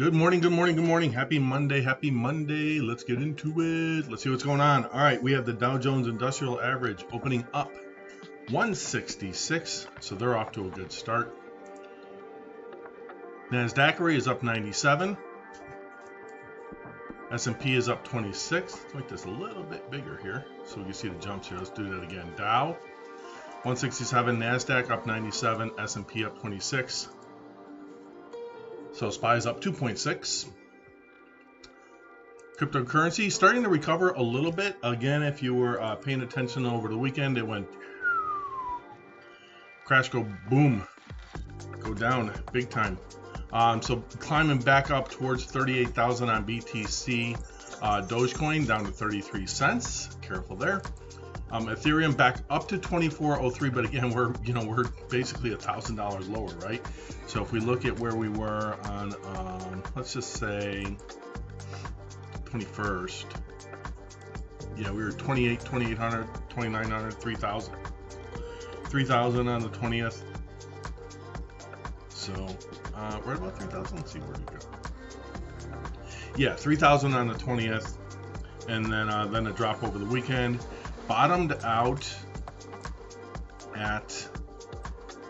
Good morning, good morning, good morning. Happy Monday, happy Monday. Let's get into it. Let's see what's going on. All right, we have the Dow Jones Industrial Average opening up 166, so they're off to a good start. NASDAQ is up 97. S&P is up 26. Let's make this a little bit bigger here so we can see the jumps here. Let's do that again. Dow 167, NASDAQ up 97, S&P up 26. So SPY is up 2.6. Cryptocurrency starting to recover a little bit. Again, if you were paying attention over the weekend, it went crash, go boom, go down big time. So climbing back up towards 38,000 on BTC. Dogecoin down to 33 cents. Careful there. Ethereum back up to 2403, but again, we're basically $1,000 lower, right? So if we look at where we were on, let's just say 21st, yeah, we were 2,800, 2,900, 3,000, 3,000 on the 20th. So right about 3,000. Let's see where we go. Yeah, 3,000 on the 20th, and then a drop over the weekend. Bottomed out at,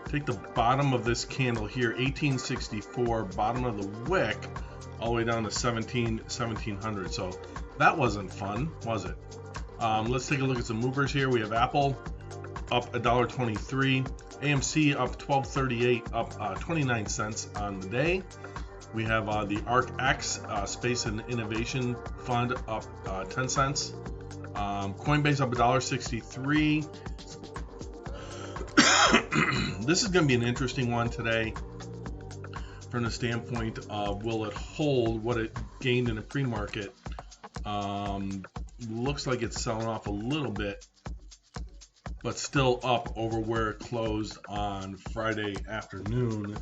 take the bottom of this candle here, 1864, bottom of the wick, all the way down to 1700. So that wasn't fun, was it? Let's take a look at some movers here. We have Apple up $1.23, AMC up $12.38, up 29 cents on the day. We have the ARC-X Space and Innovation Fund up 10 cents. Coinbase up $1.63. This is going to be an interesting one today from the standpoint of, will it hold what it gained in the pre-market? Looks like it's selling off a little bit, but still up over where it closed on Friday afternoon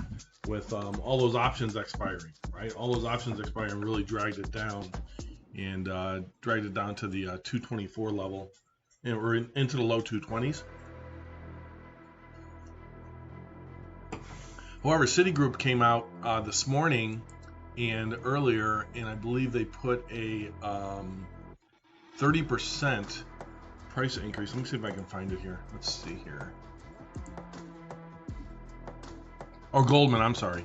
with all those options expiring, right? All those options expiring really dragged it down. And dragged it down to the 224 level, and we're into the low 220s. However, Citigroup came out this morning and earlier, and I believe they put a 30% price increase. Let me see if I can find it here. Let's see here. Or Goldman, I'm sorry.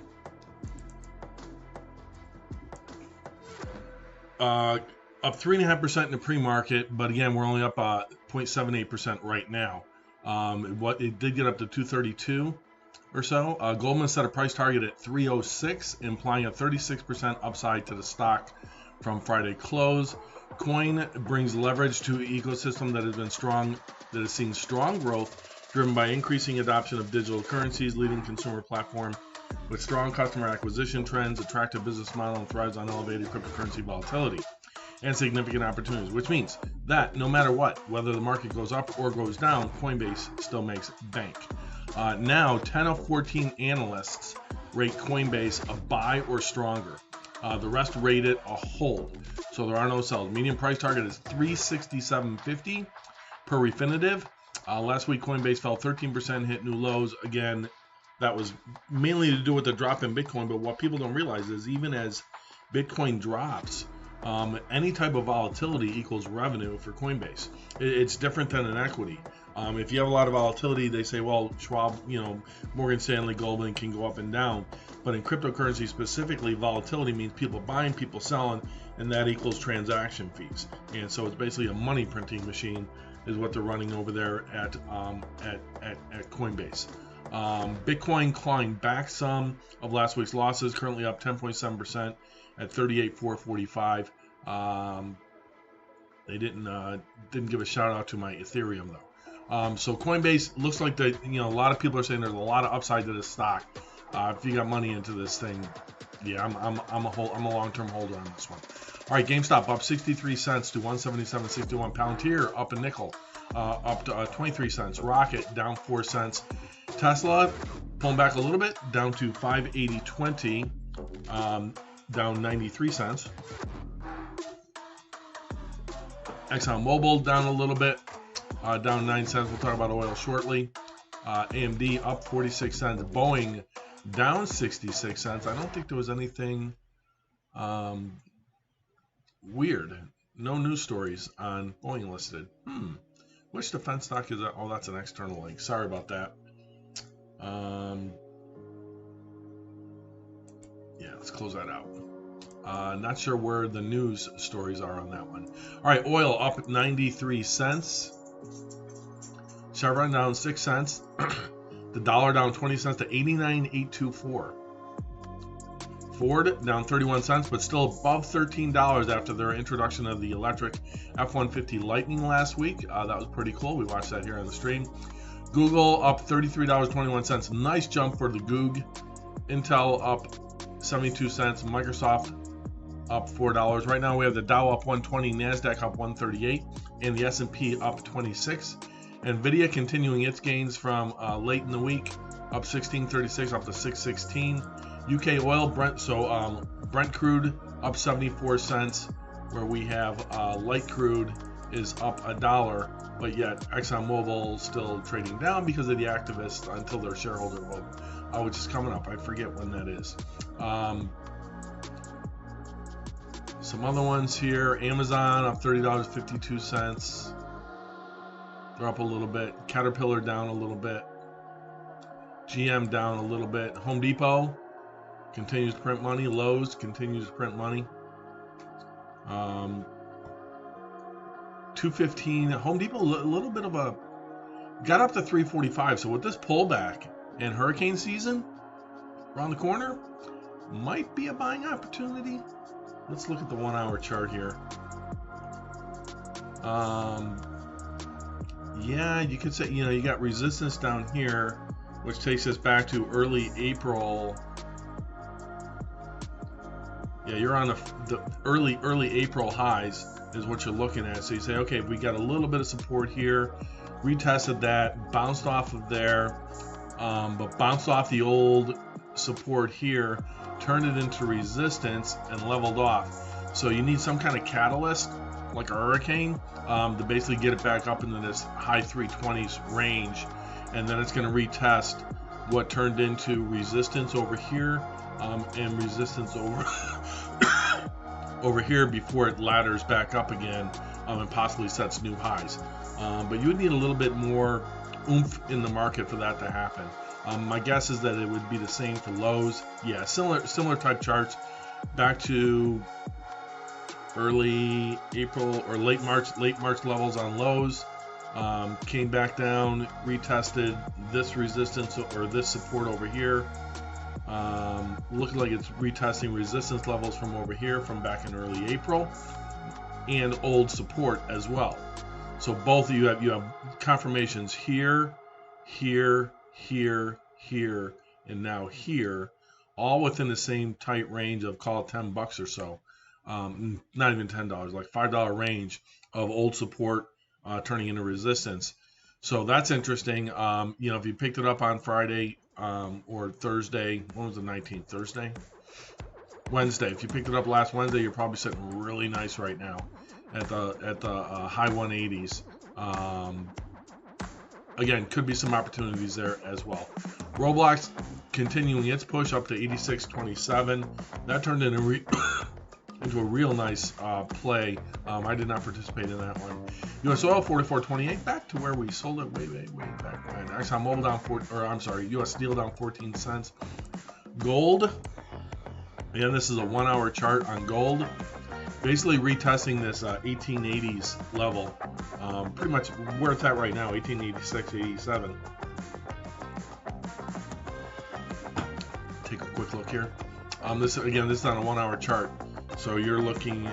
Up 3.5% in the pre-market, but again, we're only up 0.78% right now. What it did get up to 232 or so. Goldman set a price target at 306, implying a 36% upside to the stock from Friday close. Coin brings leverage to an ecosystem that has been strong, that has seen strong growth, driven by increasing adoption of digital currencies, leading consumer platform with strong customer acquisition trends, attractive business model, and thrives on elevated cryptocurrency volatility and significant opportunities, which means that no matter what, whether the market goes up or goes down, Coinbase still makes bank. Now, 10 of 14 analysts rate Coinbase a buy or stronger. The rest rate it a hold, so there are no sells. Median price target is $367.50 per Refinitiv. Last week, Coinbase fell 13%, hit new lows. Again, that was mainly to do with the drop in Bitcoin, but what people don't realize is even as Bitcoin drops, any type of volatility equals revenue for Coinbase. It's different than an equity. If you have a lot of volatility, they say, well, Schwab, Morgan Stanley, Goldman can go up and down. But in cryptocurrency specifically, volatility means people buying, people selling, and that equals transaction fees. And so it's basically a money printing machine is what they're running over there at Coinbase. Bitcoin climbed back some of last week's losses, currently up 10.7% at 38,445. They didn't give a shout out to my Ethereum though. So Coinbase looks like a lot of people are saying there's a lot of upside to this stock. If you got money into this thing, yeah, I'm a long-term holder on this one. All right, GameStop up 63 cents to 177.61. Palantir up a nickel, up to 23 cents. Rocket down 4 cents. Tesla pulling back a little bit, down to 580.20, down 93 cents. ExxonMobil down a little bit, down 9 cents. We'll talk about oil shortly. AMD up 46 cents. Boeing down 66 cents. I don't think there was anything Weird. No news stories on Boeing listed. Which defense stock is that? Oh, that's an external link. Sorry about that. Yeah, let's close that out. Not sure where the news stories are on that one. All right, oil up 93 cents. Chevron down 6 cents. The dollar down 20 cents to 89.824. Ford down 31 cents, but still above $13 after their introduction of the electric F-150 Lightning last week. That was pretty cool. We watched that here on the stream. Google up $33.21. Nice jump for the Goog. Intel up 72 cents. Microsoft up $4. Right now we have the Dow up 120, NASDAQ up 138, and the S&P up 26. Nvidia continuing its gains from late in the week, up 16.36 up to 6.16. UK oil, Brent crude up 74 cents, where we have light crude is up $1, but yet ExxonMobil still trading down because of the activists until their shareholder vote, which is coming up. I forget when that is. Some other ones here. Amazon up $30.52. They're up a little bit. Caterpillar down a little bit. GM down a little bit. Home Depot continues to print money. Lowe's continues to print money. 215. Home Depot, a little bit of a got up to 345. So with this pullback and hurricane season around the corner, might be a buying opportunity. Let's look at the 1 hour chart here. Yeah, you could say, you got resistance down here, which takes us back to early April. Yeah, you're on the early April highs is what you're looking at. So you say, okay, we got a little bit of support here, retested that, bounced off of there, but bounced off the old support here, turned it into resistance and leveled off. So you need some kind of catalyst, like a hurricane, to basically get it back up into this high 320s range, and then it's going to retest what turned into resistance over here, and resistance over here before it ladders back up again, and possibly sets new highs. But you would need a little bit more oomph in the market for that to happen. My guess is that it would be the same for Lowe's. Yeah, similar type charts back to early April or late March levels on Lowe's. Came back down, retested this resistance or this support over here. Looking like it's retesting resistance levels from over here from back in early April, and old support as well. So both of you have confirmations here, here, and now here, all within the same tight range of, call it $10 or so. Not even $10, like $5 range of old support turning into resistance. So that's interesting. If you picked it up on Friday or Thursday, when was the 19th? Wednesday. If you picked it up last Wednesday, you're probably sitting really nice right now at the high 180s. Again, could be some opportunities there as well. Roblox continuing its push up to 86.27. That turned into a real nice play. I did not participate in that one. US oil 44.28, back to where we sold it way back when. ExxonMobil down US steel down 14 cents. Gold, again, this is a 1 hour chart on gold. Basically retesting this 1880s level, pretty much where it's at right now, 1886-87. Take a quick look here. This is on a 1 hour chart, so you're looking,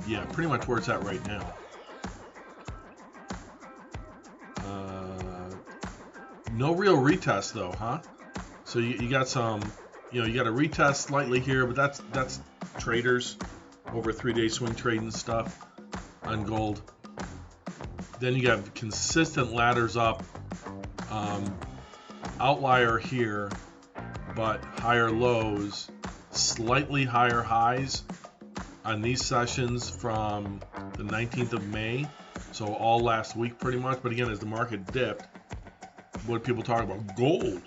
yeah, pretty much where it's at right now. No real retest though, huh? So you got some. You got to retest slightly here, but that's traders over 3-day swing trading stuff on gold. Then you got consistent ladders up, outlier here, but higher lows, slightly higher highs on these sessions from the 19th of May. So all last week pretty much. But again, as the market dipped, what people talk about, gold.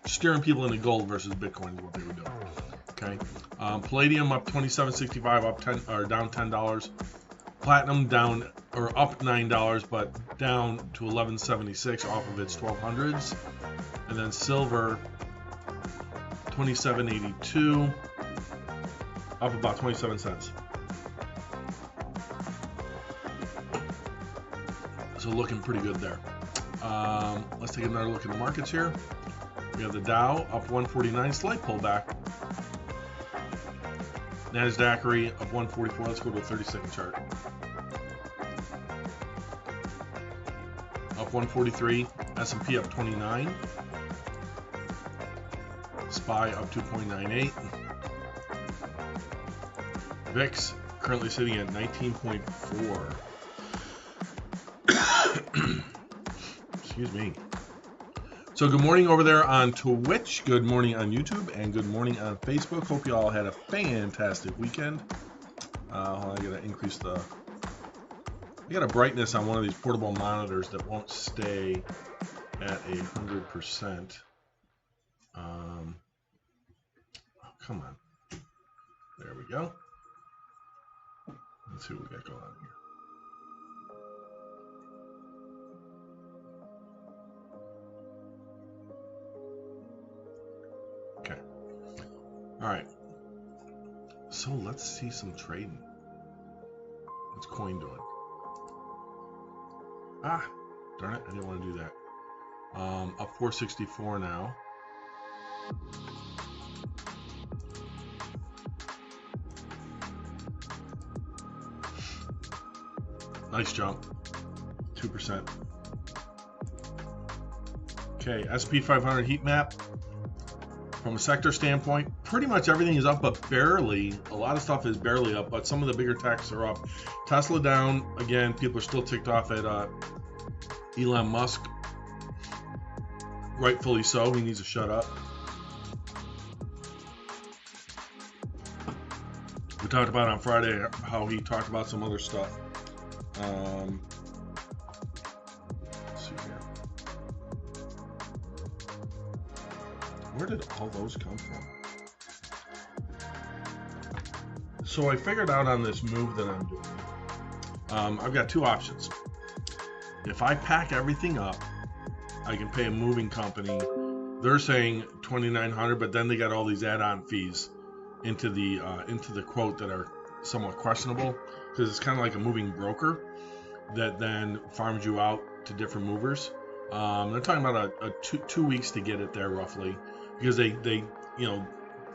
steering people into gold versus Bitcoin is what they were doing. Okay, Palladium up 27.65, up 10 or down $10. Platinum down or up $9, but down to 11.76 off of its 1200s. And then silver 27.82, up about 27 cents. So looking pretty good there. Let's take another look at the markets here. We have the Dow up 149, slight pullback. Nasdaq up 144. Let's go to a 30-second chart. Up 143. S&P up 29. SPY up 2.98. VIX currently sitting at 19.4. Excuse me. So good morning over there on Twitch, good morning on YouTube, and good morning on Facebook. Hope you all had a fantastic weekend. I gotta increase I got a brightness on one of these portable monitors that won't stay at 100%. Oh, come on. There we go. Let's see what we got going on here. Okay. All right. So let's see some trading. What's coin doing? Ah, darn it! I didn't want to do that. Up 464 now. Nice jump. 2%. Okay, SP 500 heat map. From a sector standpoint, pretty much everything is up, but barely. A lot of stuff is barely up, but some of the bigger techs are up. Tesla down. Again, people are still ticked off at Elon Musk. Rightfully so. He needs to shut up. We talked about on Friday how he talked about some other stuff. Let's see here. Where did all those come from? So I figured out on this move that I'm doing, I've got two options. If I pack everything up, I can pay a moving company. They're saying $2,900, but then they got all these add-on fees into the quote that are somewhat questionable, because it's kind of like a moving broker that then farms you out to different movers. They're talking about a two weeks to get it there roughly, because they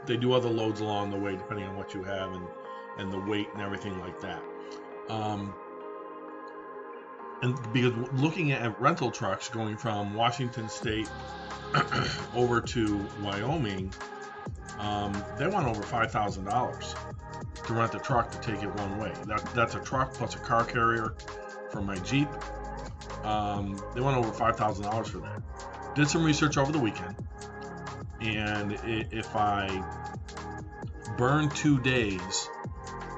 do other loads along the way depending on what you have and the weight and everything like that. And because looking at rental trucks going from Washington State over to Wyoming, they want over $5,000 to rent a truck to take it one way. That's a truck plus a car carrier for my Jeep. They want over $5,000 for that. Did some research over the weekend, and if I burn 2 days,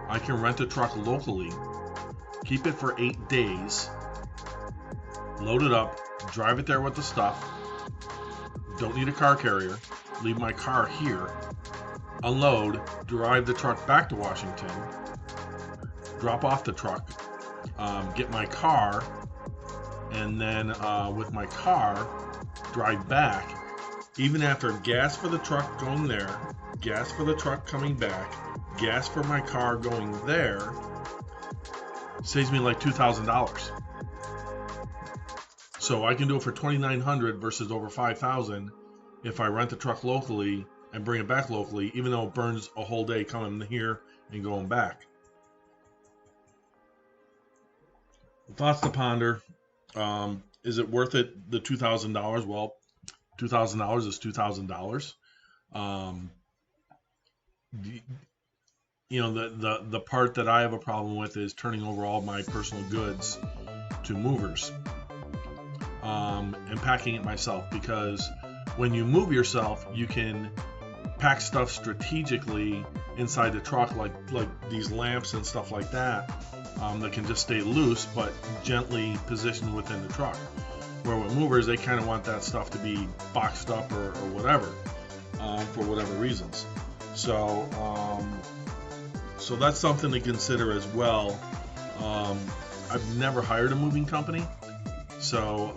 I can rent a truck locally, keep it for 8 days, load it up, drive it there with the stuff, don't need a car carrier, leave my car here, unload, drive the truck back to Washington, drop off the truck, get my car, and then with my car, drive back. Even after gas for the truck going there, gas for the truck coming back, gas for my car going there, saves me like $2,000. So I can do it for $2,900 versus over $5,000 if I rent the truck locally and bring it back locally, even though it burns a whole day coming here and going back. Thoughts to ponder. Is it worth it, the $2,000? Well, $2,000 is $2,000. The part that I have a problem with is turning over all my personal goods to movers, and packing it myself, because when you move yourself, you can pack stuff strategically inside the truck, like these lamps and stuff like that, that can just stay loose but gently positioned within the truck. Where with movers, they kind of want that stuff to be boxed up or whatever, for whatever reasons. So, so that's something to consider as well. I've never hired a moving company, so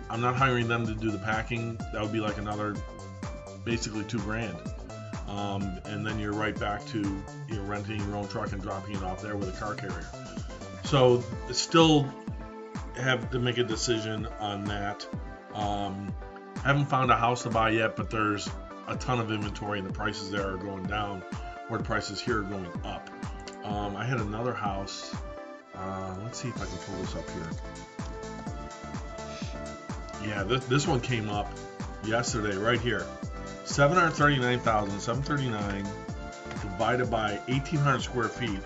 I'm not hiring them to do the packing. That would be like another, basically $2,000, and then you're right back to renting your own truck and dropping it off there with a car carrier. So still have to make a decision on that. Haven't found a house to buy yet, but there's a ton of inventory and the prices there are going down, where the prices here are going up. I had another house. Let's see if I can pull this up here. Yeah, this one came up yesterday right here. 739,739 divided by 1,800 square feet.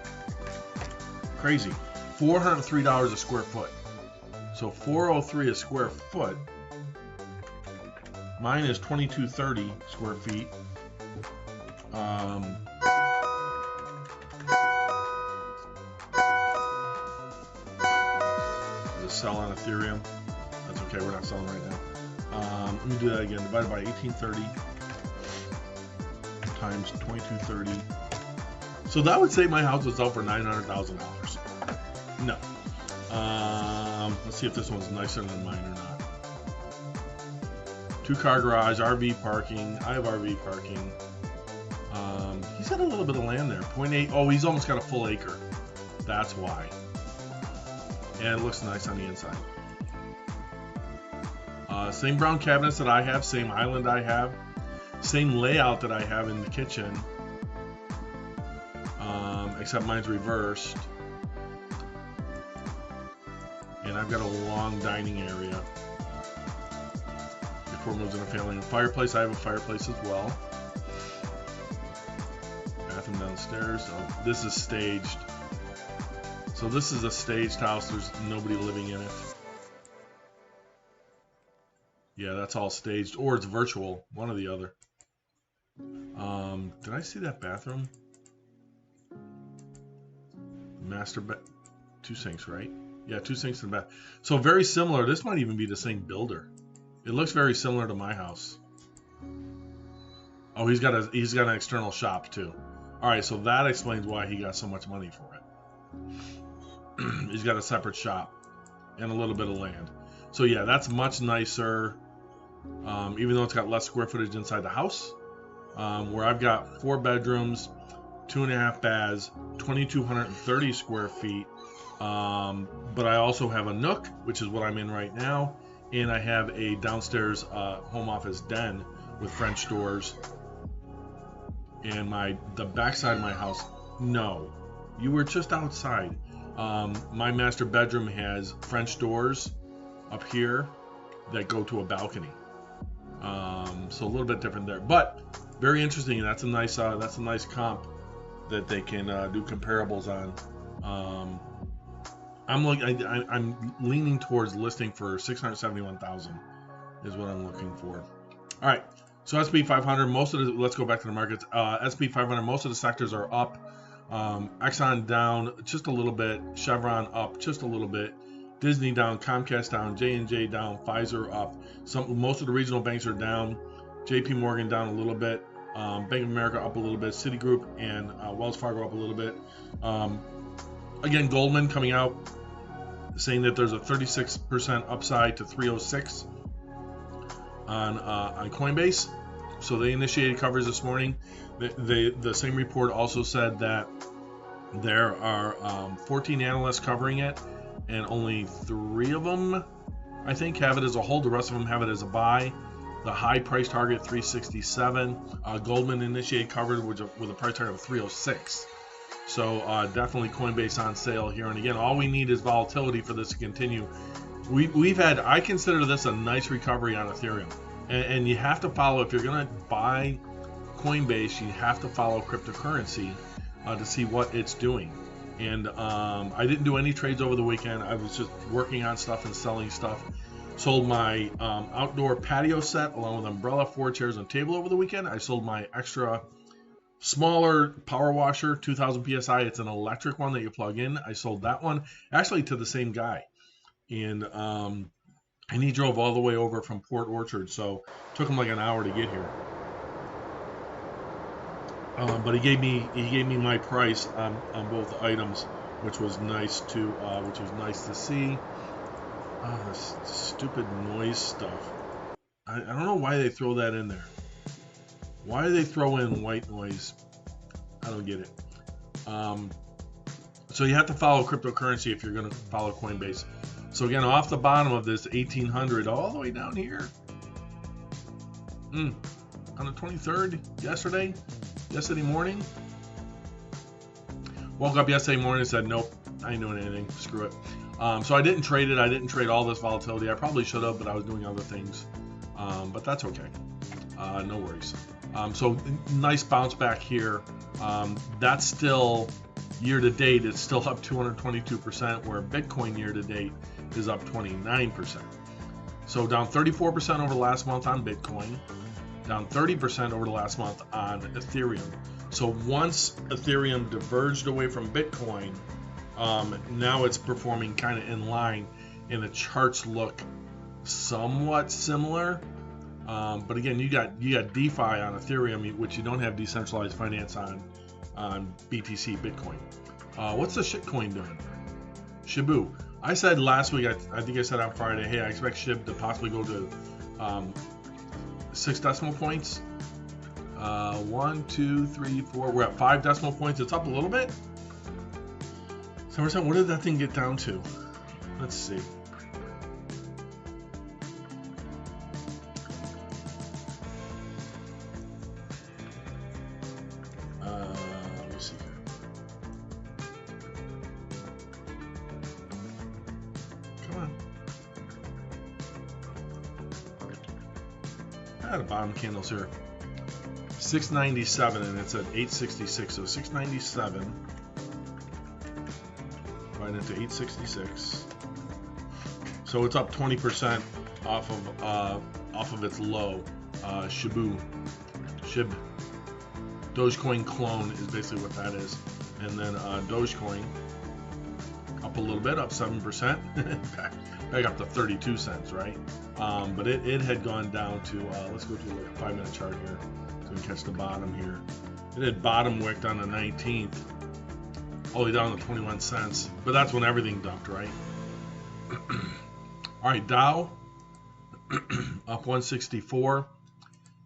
Crazy. $403 a square foot. So $403 a square foot. Mine is 2,230 square feet. Sell on Ethereum. That's okay, we're not selling right now. Let me do that again. Divided by 1,830 times 2,230. So that would say my house was up for $900,000. No. Let's see if this one's nicer than mine or not. 2-car garage, RV parking. I have RV parking. He's got a little bit of land there. 0.8. Oh, he's almost got a full acre. That's why. And it looks nice on the inside. Same brown cabinets that I have, same island I have, same layout that I have in the kitchen, except mine's reversed. And I've got a long dining area. Before moves in a family. Fireplace, I have a fireplace as well. Bathroom downstairs. Oh, this is staged. So this is a staged house. There's nobody living in it. Yeah, that's all staged, or it's virtual, one or the other. Did I see that bathroom? Master bed, 2 sinks, right? Yeah, 2 sinks in the bath. So very similar. This might even be the same builder. It looks very similar to my house. Oh, he's got an external shop too. All right, so that explains why he got so much money for it. He's got a separate shop and a little bit of land. So yeah, that's much nicer, even though it's got less square footage inside the house, where I've got 4 bedrooms, 2.5 baths, 2,230 square feet. But I also have a nook, which is what I'm in right now, and I have a downstairs home office den with French doors. And the backside of my house, no, you were just outside. My master bedroom has French doors up here that go to a balcony. So a little bit different there, but very interesting. That's a nice comp that they can do comparables on. I'm leaning towards listing for 671,000 is what I'm looking for. All right, so SP 500. Let's go back to the markets. SP 500. Most of the sectors are up. Exxon down just a little bit, Chevron up just a little bit, Disney down, Comcast down, J&J down, Pfizer up. Most of the regional banks are down. JP Morgan down a little bit, Bank of America up a little bit, Citigroup and Wells Fargo up a little bit. Again, Goldman coming out saying that there's a 36% upside to 306 on Coinbase. So they initiated coverage this morning. The same report also said that there are 14 analysts covering it, and only 3 of them, I think, have it as a hold. The rest of them have it as a buy. The high price target 367. Goldman initiated coverage with a price target of 306. So definitely Coinbase on sale here. And again, all we need is volatility for this to continue. I consider this a nice recovery on Ethereum. And you have to follow, if you're going to buy Coinbase, you have to follow cryptocurrency to see what it's doing. And I didn't do any trades over the weekend. I was just working on stuff and selling stuff. Sold my outdoor patio set along with umbrella, 4 chairs, and table over the weekend. I sold my extra smaller power washer, 2,000 PSI. It's an electric one that you plug in. I sold that one actually to the same guy. And and he drove all the way over from Port Orchard, so it took him like an hour to get here. But he gave me my price on both items, which was nice to see. This stupid noise stuff. I don't know why they throw that in there. Why do they throw in white noise? I don't get it. So you have to follow cryptocurrency if you're going to follow Coinbase. So again, off the bottom of this 1800 all the way down here, on the 23rd, yesterday morning, woke up yesterday morning and said, nope, I ain't doing anything, screw it. So I didn't trade it. I didn't trade all this volatility. I probably should have, but I was doing other things. But that's okay. No worries. So nice bounce back here. That's still year to date. It's still up 222%, where Bitcoin year to date is up 29%. So down 34% over the last month on Bitcoin, down 30% over the last month on Ethereum. So once Ethereum diverged away from Bitcoin, now it's performing kind of in line, and the charts look somewhat similar. But again, you got DeFi on Ethereum, which you don't have decentralized finance on BTC Bitcoin. What's the shitcoin doing? Shibu. I said last week, I think I said on Friday, hey, I expect SHIB to possibly go to 6 decimal points. 1, 2, 3, 4. We're at 5 decimal points. It's up a little bit. So what did that thing get down to? Let's see. Let me see here. Come on. The bottom candles here. 697, and it's at 866. So 697 right into 866. So it's up 20% off of its low. SHIB Dogecoin clone is basically what that is. And then Dogecoin up a little bit, up 7%, back up to 32 cents, right? But it had gone down to, let's go to a 5-minute chart here so we can catch the bottom here. It had bottom wicked on the 19th, all the way down to 21 cents. But that's when everything dumped, right? All right, Dow up 164.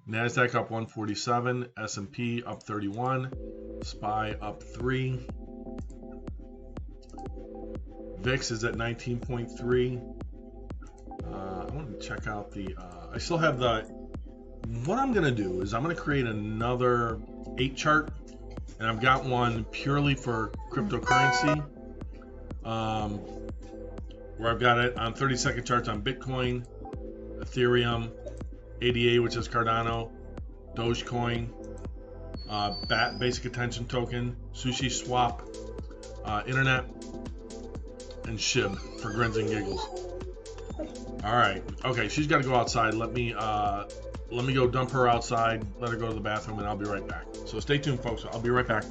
NASDAQ up 147, S&P up 31, SPY up 3, VIX is at 19.3. I want to check out the, I still have the, what I'm going to do is I'm going to create another 8 chart, and I've got one purely for cryptocurrency, where I've got it on 30-second charts on Bitcoin, Ethereum, ADA, which is Cardano, Dogecoin, BAT, Basic Attention Token, Sushi Swap, Internet, and SHIB for grins and giggles. All right, okay, she's got to go outside. Let me go dump her outside, let her go to the bathroom, and I'll be right back. So stay tuned, folks. I'll be right back.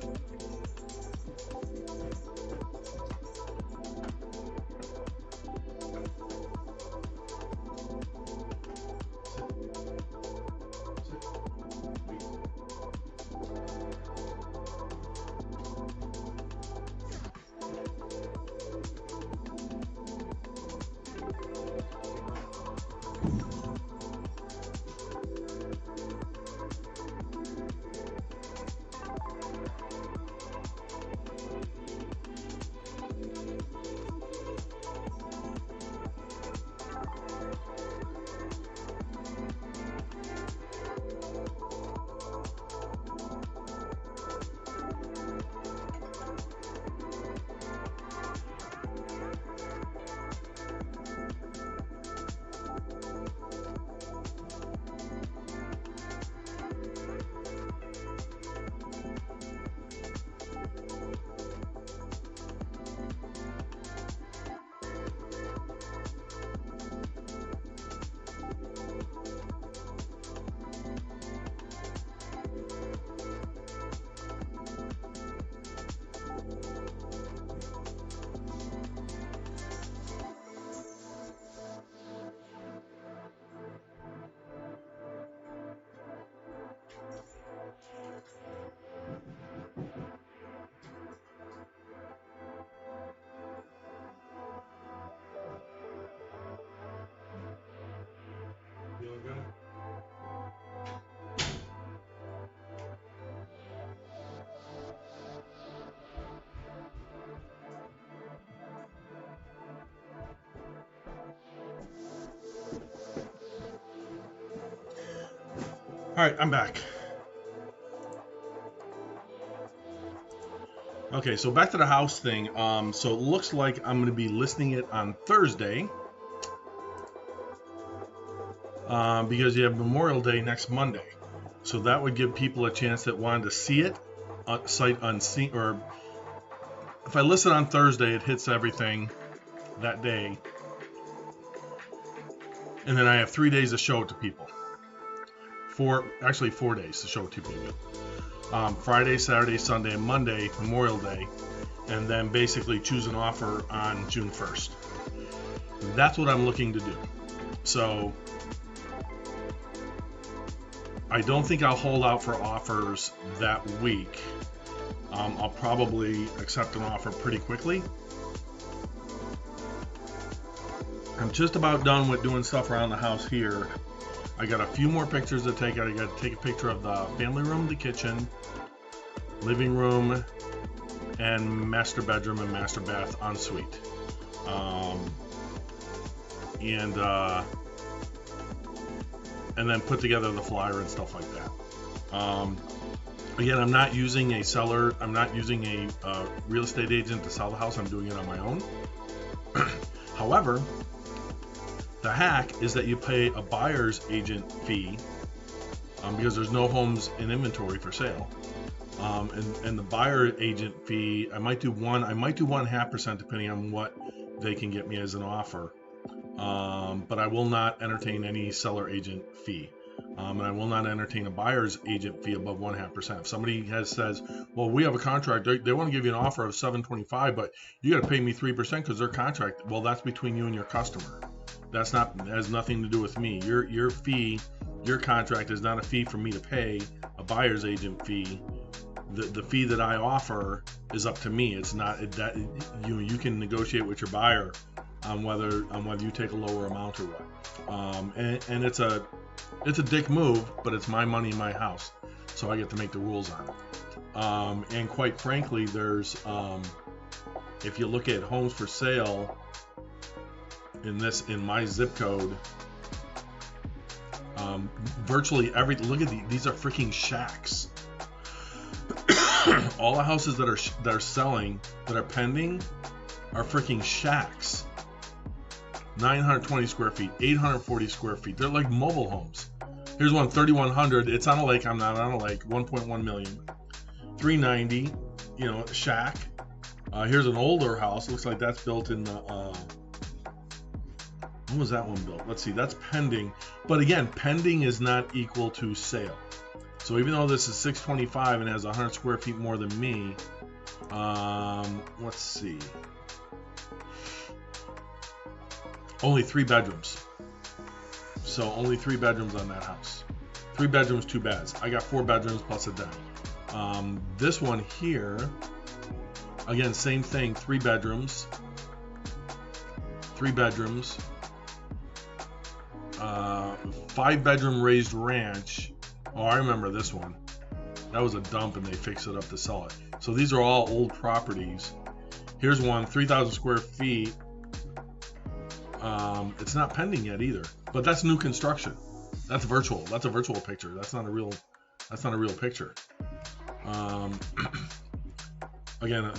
All right, I'm back. Okay, so back to the house thing. So it looks like I'm going to be listing it on Thursday because you have Memorial Day next Monday. So that would give people a chance that wanted to see it sight unseen, or if I list it on Thursday, it hits everything that day, and then I have 3 days to show it to people. Actually 4 days to show it to people. Friday, Saturday, Sunday, and Monday, Memorial Day, and then basically choose an offer on June 1st. That's what I'm looking to do. So I don't think I'll hold out for offers that week. I'll probably accept an offer pretty quickly. I'm just about done with doing stuff around the house here. I got a few more pictures to take. I got to take a picture of the family room, the kitchen, living room, and master bedroom and master bath ensuite. And then put together the flyer and stuff like that. Again, I'm not using a seller. I'm not using a real estate agent to sell the house. I'm doing it on my own. However, the hack is that you pay a buyer's agent fee because there's no homes in inventory for sale. And the buyer agent fee, I might do 1.5% depending on what they can get me as an offer. But I will not entertain any seller agent fee. And I will not entertain a buyer's agent fee above 1.5%. If somebody says, well, we have a contract, they want to give you an offer of $725, but you got to pay me 3% because their contract. Well, that's between you and your customer. Has nothing to do with me. Your fee, your contract is not a fee for me to pay a buyer's agent fee. The fee that I offer is up to me. It's not that you can negotiate with your buyer on whether you take a lower amount or what. And it's a dick move, but it's my money, my house, so I get to make the rules on it. And quite frankly, there's if you look at homes for sale in my zip code, virtually look at these are freaking shacks. All the houses that are selling, that are pending, are freaking shacks. 920 square feet, 840 square feet. They're like mobile homes. Here's one, 3,100. It's on a lake. I'm not on a lake. 1.1 million. 390. Shack. Here's an older house. Looks like that's built in the. When was that one built? Let's see. That's pending. But again, pending is not equal to sale. So even though this is 625 and has 100 square feet more than me, let's see. Only 3 bedrooms. So only 3 bedrooms on that house. 3 bedrooms, 2 beds. I got 4 bedrooms plus a den. This one here, again, same thing. 3 bedrooms. 3 bedrooms. 5-bedroom raised ranch. Oh, I remember this one. That was a dump and they fixed it up to sell it. So these are all old properties. Here's one, 3,000 square feet. It's not pending yet either, but that's new construction. That's virtual. That's a virtual picture. That's not a real picture. Again,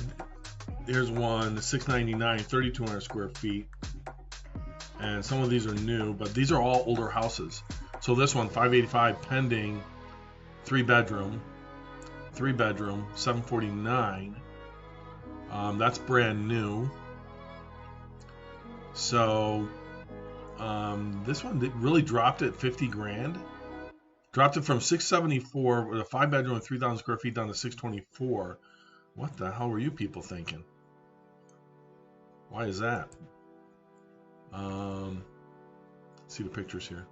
here's one, 699, 3,200 square feet. And some of these are new, but these are all older houses. So this one, 585 pending, 3 bedroom, 749. That's brand new. So this one really dropped it 50 grand. Dropped it from 674 with a 5-bedroom and 3,000 square feet down to 624. What the hell were you people thinking? Why is that? Let's see the pictures here.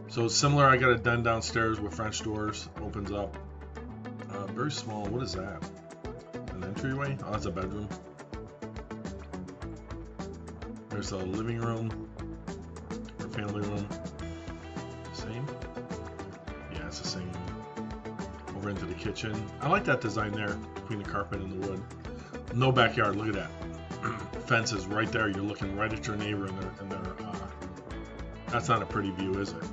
So it's similar. I got a den downstairs with French doors. Opens up. Very small. What is that? An entryway? Oh, that's a bedroom. There's a living room or family room. Same? Yeah, it's the same one. Over into the kitchen. I like that design there between the carpet and the wood. No backyard. Look at that. Fence is right there. You're looking right at your neighbor and their That's not a pretty view, is it?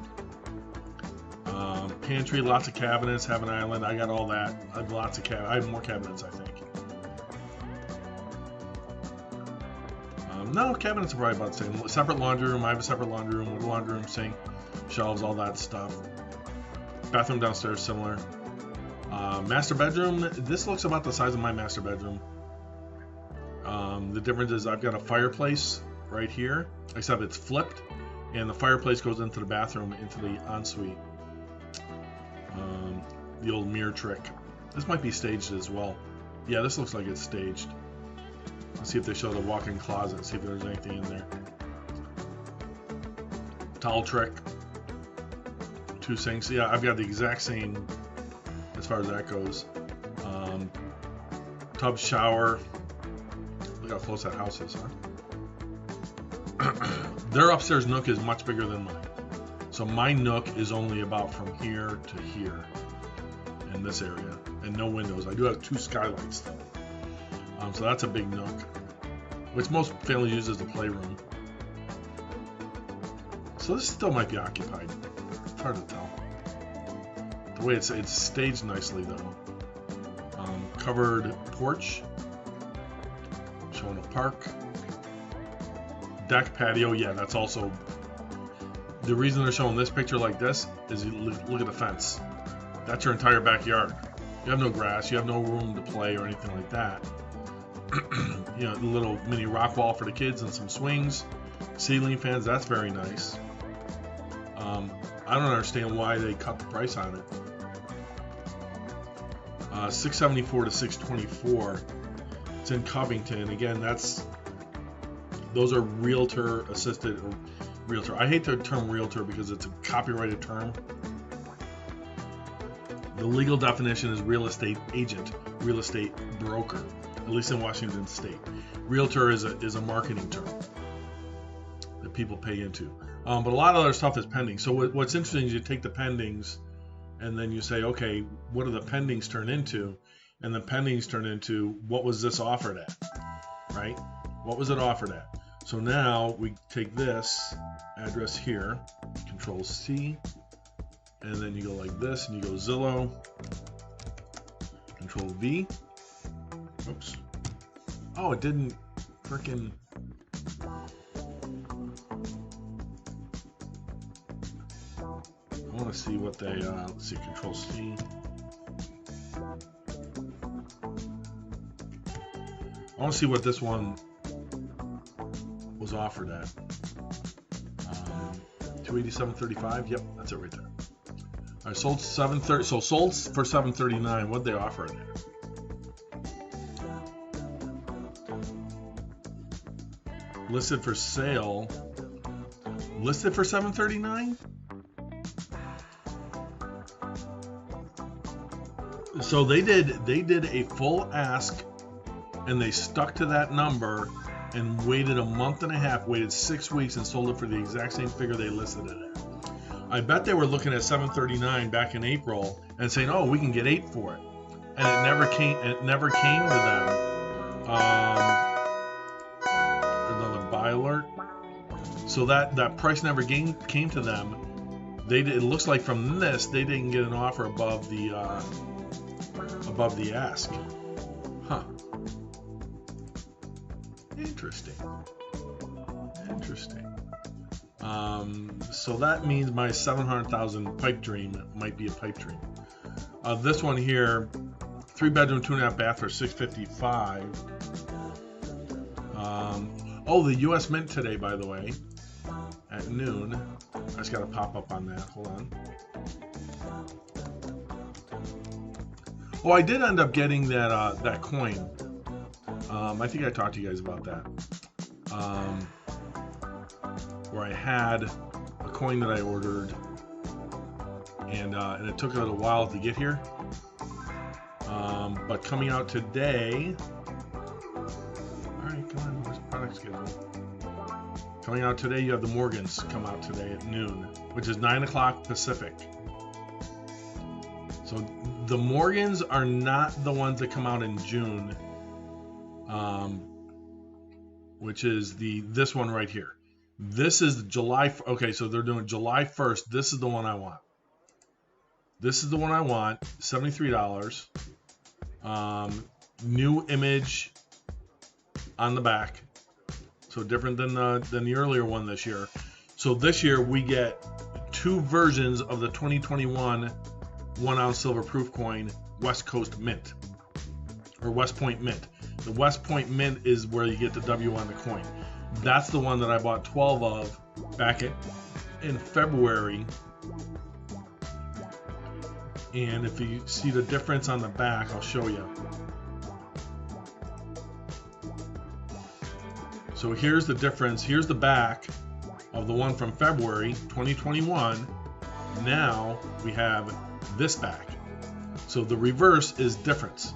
Pantry, lots of cabinets. Have an island. I got all that. I have lots of cabinets. I have more cabinets, I think. No, cabinets are probably about the same. Separate laundry room. I have a separate laundry room with a laundry room, sink, shelves, all that stuff. Bathroom downstairs, similar. Master bedroom. This looks about the size of my master bedroom. The difference is I've got a fireplace right here, except it's flipped, and the fireplace goes into the bathroom, into the ensuite. The old mirror trick. This might be staged as well. Yeah, this looks like it's staged. Let's see if they show the walk-in closet, see if there's anything in there. Towel trick. 2 sinks. Yeah, I've got the exact same as far as that goes. Tub, shower. Look how close that house is, huh? Their upstairs nook is much bigger than mine. So my nook is only about from here to here in this area, and no windows. I do have 2 skylights though. So that's a big nook, which most families use as a playroom. So this still might be occupied. It's hard to tell. The way it's staged nicely though. Covered porch, showing a park. Deck, patio, yeah, that's also... The reason they're showing this picture like this is you look at the fence. That's your entire backyard. You have no grass, you have no room to play or anything like that. You know, a little mini rock wall for the kids and some swings. Ceiling fans, that's very nice. I don't understand why they cut the price on it. $674 to $624. It's in Covington. Again, those are realtor assisted, or realtor. I hate the term realtor because it's a copyrighted term. The legal definition is real estate agent, real estate broker, at least in Washington State. Realtor is a marketing term that people pay into. But a lot of other stuff is pending. So what's interesting is you take the pendings and then you say, okay, what do the pendings turn into? And the pendings turn into, what was this offered at, right? What was it offered at? So now we take this address here, Control C, and then you go like this, and you go Zillow, Control V. Oops. Oh, it didn't frickin'. I want to see what they, let's see, Control C. I want to see what this one was offered at. 287.35. Yep, that's it right there. All right, sold 730. So sold for 739. What'd they offer it at? Listed for sale. Listed for 739. So they did a full ask, and they stuck to that number and waited a month and a half, waited 6 weeks, and sold it for the exact same figure they listed it at. I bet they were looking at 739 back in April and saying, "Oh, we can get 8 for it," and it never came. It never came to them. Another buy alert. So that price never came to them. It looks like from this they didn't get an offer above the ask. Huh. Interesting. So that means my 700,000 pipe dream might be a pipe dream. This one here, 3-bedroom, 2.5 bath for $655. Oh, the U.S. Mint today, by the way, at noon. I just got to pop up on that. Hold on. Oh, I did end up getting that coin. I think I talked to you guys about that. Where I had a coin that I ordered, and it took a little while to get here. But coming out today. All right, come on. Where's the product schedule? Coming out today, you have the Morgans come out today at noon, which is 9 o'clock Pacific. So the Morgans are not the ones that come out in June, which is this one right here. This is July. Okay, so they're doing July 1st. This is the one I want. This is the one I want. $73. New image on the back. So different than the earlier one this year. So this year we get 2 versions of the 2021 1-ounce silver proof coin West Coast Mint, or West Point Mint. The West Point Mint is where you get the W on the coin. That's the one that I bought 12 of back in February. And if you see the difference on the back, I'll show you. So here's the difference. Here's the back of the one from February 2021. Now we have this back. So the reverse is difference.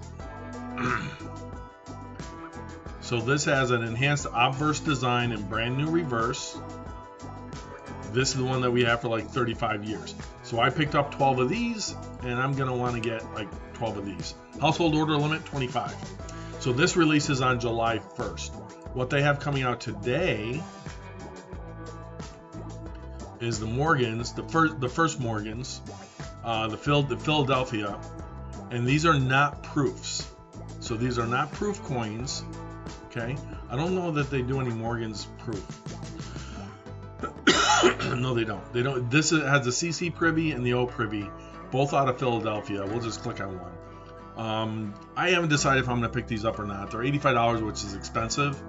So this has an enhanced obverse design and brand new reverse. This is the one that we have for like 35 years. So I picked up 12 of these, and I'm gonna want to get like 12 of these. Household order limit 25. So this releases on July 1st. What they have coming out today is the Morgans, the first Morgans, the Philadelphia, and these are not proofs. So these are not proof coins. Okay, I don't know that they do any Morgans proof. No, they don't. They don't. This has the CC privy and the O privy, both out of Philadelphia. We'll just click on one. I haven't decided if I'm going to pick these up or not. They're $85, which is expensive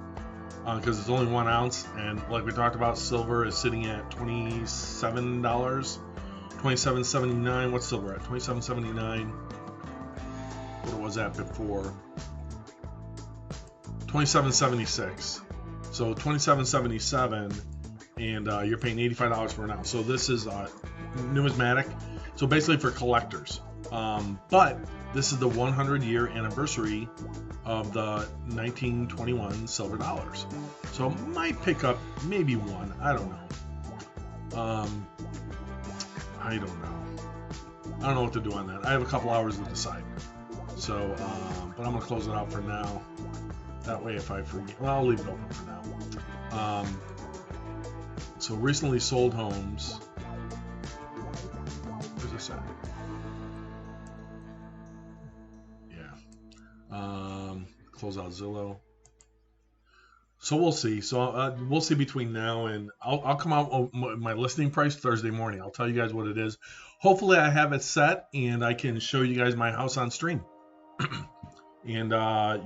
because it's only 1 ounce, and like we talked about, silver is sitting at $27, $27.79. What's silver at? $27.79. What was that before? $27.76. So $27.77, and you're paying $85 for an ounce. So this is numismatic. So basically for collectors. But this is the 100-year anniversary of the 1921 silver dollars. So might pick up maybe one. I don't know. I don't know what to do on that. I have a couple hours to decide. So, but I'm gonna close it out for now. That way, if I forget, well, I'll leave it open for now. So recently sold homes. Where's this at? Yeah. Close out Zillow. So we'll see. So we'll see between now and I'll come out with my listing price Thursday morning. I'll tell you guys what it is. Hopefully I have it set and I can show you guys my house on stream. And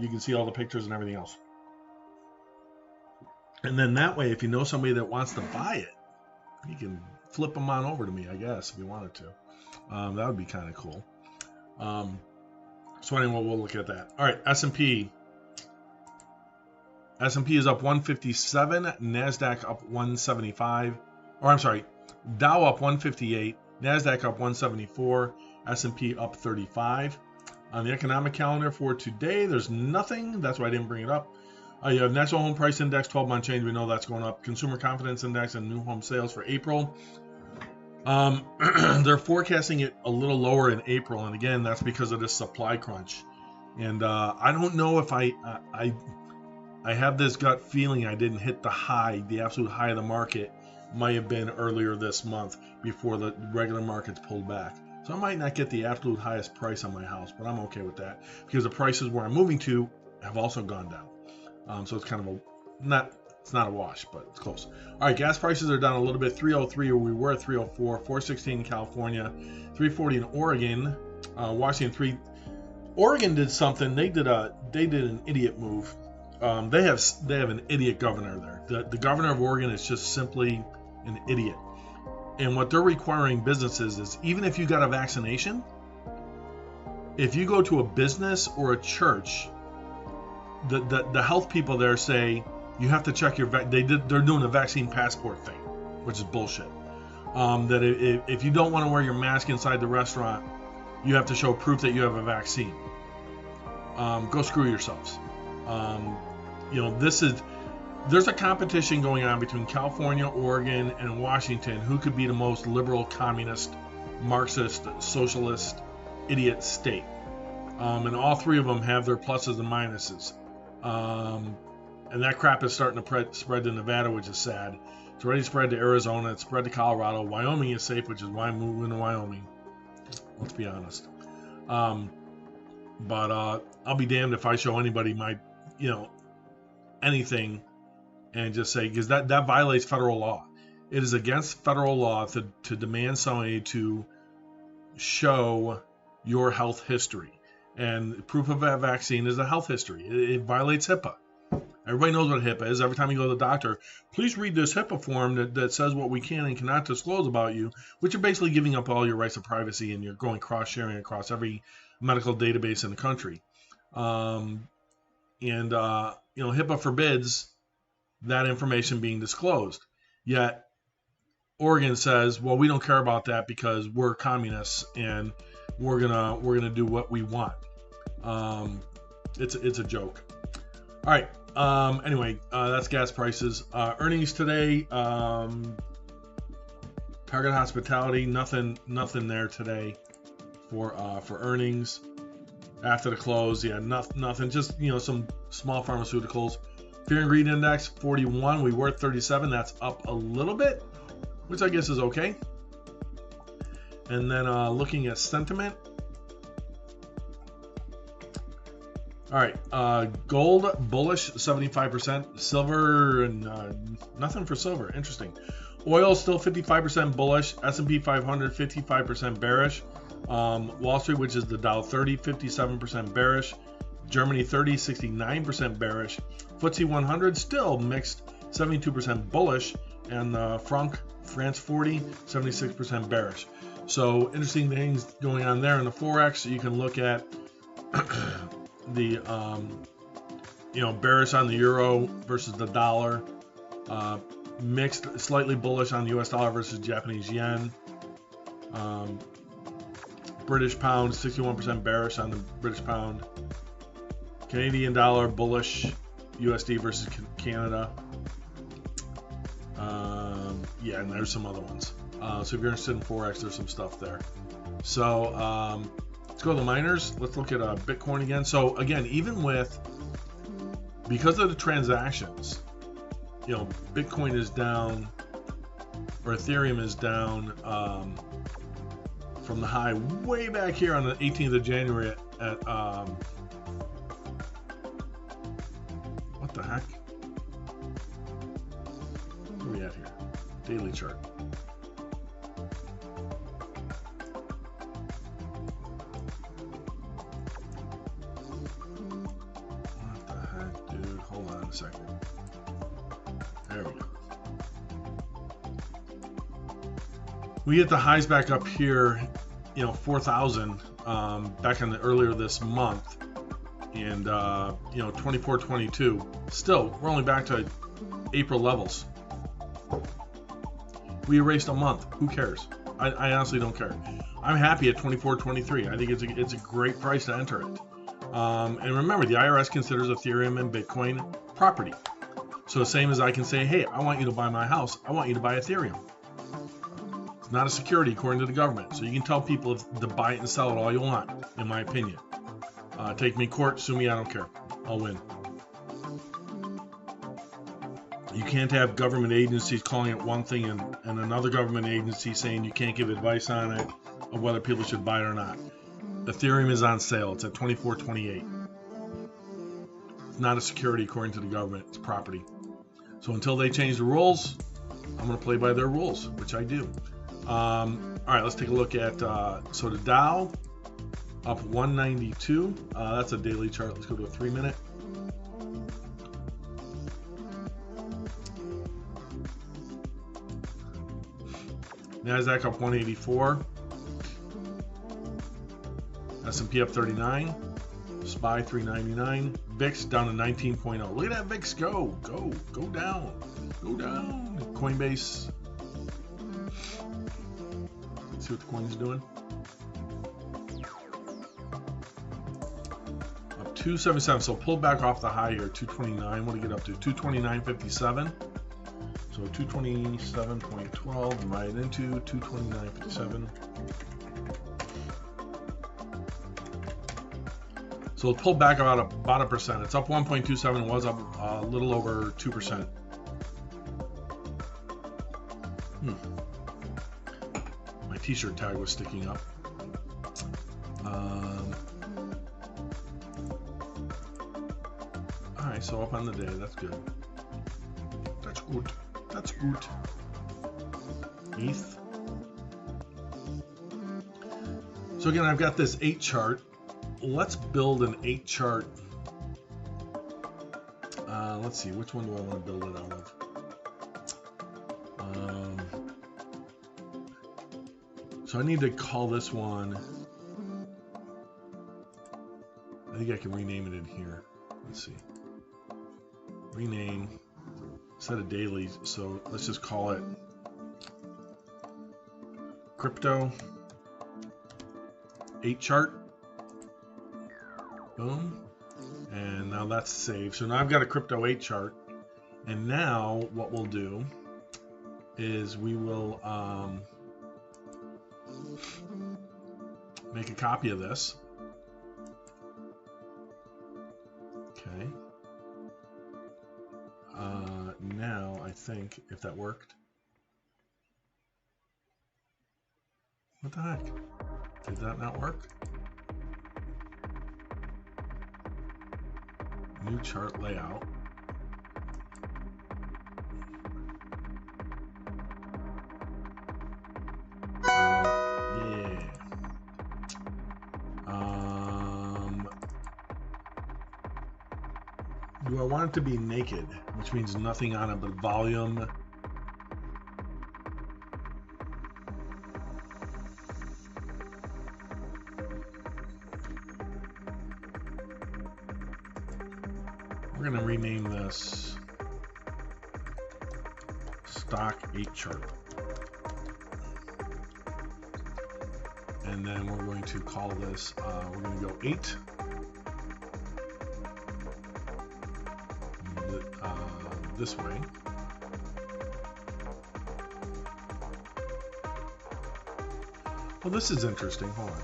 you can see all the pictures and everything else. And then that way, if you know somebody that wants to buy it, you can flip them on over to me, I guess, if you wanted to. That would be kind of cool. So anyway, we'll look at that. All right, S&P. S&P is up 157, NASDAQ up 175. Or I'm sorry, Dow up 158, NASDAQ up 174, S&P up 35. On the economic calendar for today, there's nothing. That's why I didn't bring it up. You have National Home Price Index, 12-month change. We know that's going up. Consumer Confidence Index and new home sales for April. They're forecasting it a little lower in April, and again, that's because of this supply crunch. And I don't know if I have this gut feeling I didn't hit the high, the absolute high of the market. Might have been earlier this month before the regular markets pulled back. So I might not get the absolute highest price on my house, but I'm okay with that because the prices where I'm moving to have also gone down. So it's kind of it's not a wash, but it's close. All right, gas prices are down a little bit. 303 where we were at 304, 416 in California, 340 in Oregon, Washington 3. Oregon did something. They did an idiot move. They have an idiot governor there. The governor of Oregon is just simply an idiot. And what they're requiring businesses is, even if you got a vaccination, if you go to a business or a church, the health people there say you have to check your they're doing a vaccine passport thing, which is bullshit. That if you don't want to wear your mask inside the restaurant, you have to show proof that you have a vaccine. Go screw yourselves. There's a competition going on between California, Oregon, and Washington. Who could be the most liberal, communist, Marxist, socialist, idiot state? And all three of them have their pluses and minuses. And that crap is starting to spread to Nevada, which is sad. It's already spread to Arizona. It's spread to Colorado. Wyoming is safe, which is why I'm moving to Wyoming. Let's be honest. But I'll be damned if I show anybody my, anything and just say, because that violates federal law. It is against federal law to demand somebody to show your health history. And proof of a vaccine is a health history. It violates HIPAA. Everybody knows what HIPAA is. Every time you go to the doctor, please read this HIPAA form that says what we can and cannot disclose about you, which are basically giving up all your rights of privacy, and you're going cross-sharing across every medical database in the country. HIPAA forbids that information being disclosed. Yet Oregon says, well, we don't care about that because we're communists and we're gonna do what we want. It's a joke. All right. Anyway, that's gas prices. Earnings today. Target Hospitality. Nothing there today for earnings. After the close, yeah, nothing. Just some small pharmaceuticals. Fear and Greed Index 41. We were at 37. That's up a little bit, which I guess is okay. And then looking at sentiment. All right, gold bullish 75%, silver and nothing for silver. Interesting. Oil still 55% bullish. S&P 500 55% bearish. Wall Street, which is the Dow 30, 57% bearish. Germany 30, 69% bearish. FTSE 100 still mixed, 72% bullish, and France 40, 76% bearish. So interesting things going on there in the Forex. You can look at the bearish on the euro versus the dollar, mixed, slightly bullish on the US dollar versus Japanese yen. British pound 61% bearish on the British pound. Canadian dollar bullish, USD versus Canada. And there's some other ones. So if you're interested in Forex, there's some stuff there. So let's go to the miners. Let's look at Bitcoin again. So again, because of the transactions, Bitcoin is down, or Ethereum is down from the high way back here on the 18th of January at what the heck? Where are we at here? Daily chart. What the heck, dude? Hold on a second. There we go. We get the highs back up here, 4,000 back in earlier this month, and 2422. Still, we're only back to April levels. We erased a month. Who cares? I honestly don't care. I'm happy at 2423. I think it's a great price to enter it. And remember, the IRS considers Ethereum and Bitcoin property. So same as I can say, hey, I want you to buy my house. I want you to buy Ethereum. It's not a security according to the government. So you can tell people to buy it and sell it all you want, in my opinion. Take me to court, sue me, I don't care. I'll win. You can't have government agencies calling it one thing and another government agency saying you can't give advice on it of whether people should buy it or not. Ethereum is on sale. It's at $24.28. It's not a security according to the government. It's property. So until they change the rules, I'm going to play by their rules, which I do. All right, let's take a look at so the Dow up 192. That's a daily chart. Let's go to a 3-minute. NASDAQ up 184. S&P up 39. SPY 399. VIX down to 19.0. Look at that VIX go. Go down. Go down. Coinbase. Let's see what the coin's doing. Up 277. So pull back off the high here. 229. What do you get up to? 229.57. So 227.12 divided into 229.57. So it pulled back about a percent. It's up 1.27. It was up a little over 2%. My t-shirt tag was sticking up. Alright, so up on the day. That's good. That's good. That's good. ETH. So again, I've got this 8 chart. Let's build an 8 chart. Let's see, which one do I want to build it out of? So I need to call this one. I think I can rename it in here. Let's see. Rename instead of daily. So let's just call it crypto 8 chart. Boom. And now that's saved. So now I've got a crypto 8 chart. And now what we'll do is we will make a copy of this. Okay. Now I think if that worked. What the heck? Did that not work? New chart layout. Yeah. Do I want it to be naked, which means nothing on it but volume? We're going to rename this stock 8 chart. And then we're going to call this, we're going to go 8. This way. Well, this is interesting. Hold on.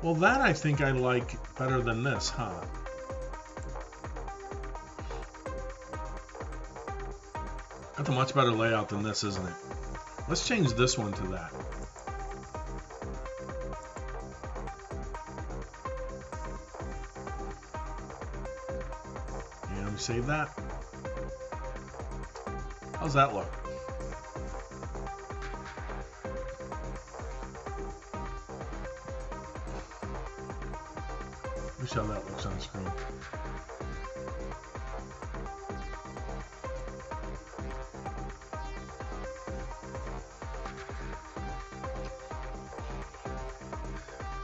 Well, that I think I like better than this, huh? That's a much better layout than this, isn't it? Let's change this one to that. And we save that. How's that look? Let me see how that looks on screen.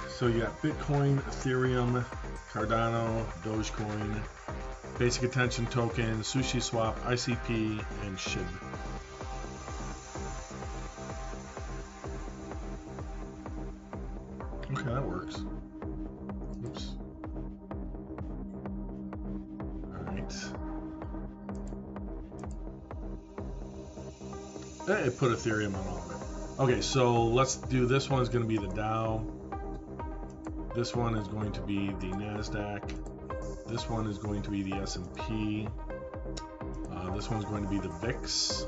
So you got Bitcoin, Ethereum, Cardano, Dogecoin, Basic Attention Token, Sushi Swap, ICP, and SHIB. Okay, that works. Oops. Alright. It put Ethereum on all of it. Okay, so let's do this one is going to be the Dow. This one is going to be the NASDAQ. This one is going to be the S&P. This one's going to be the VIX.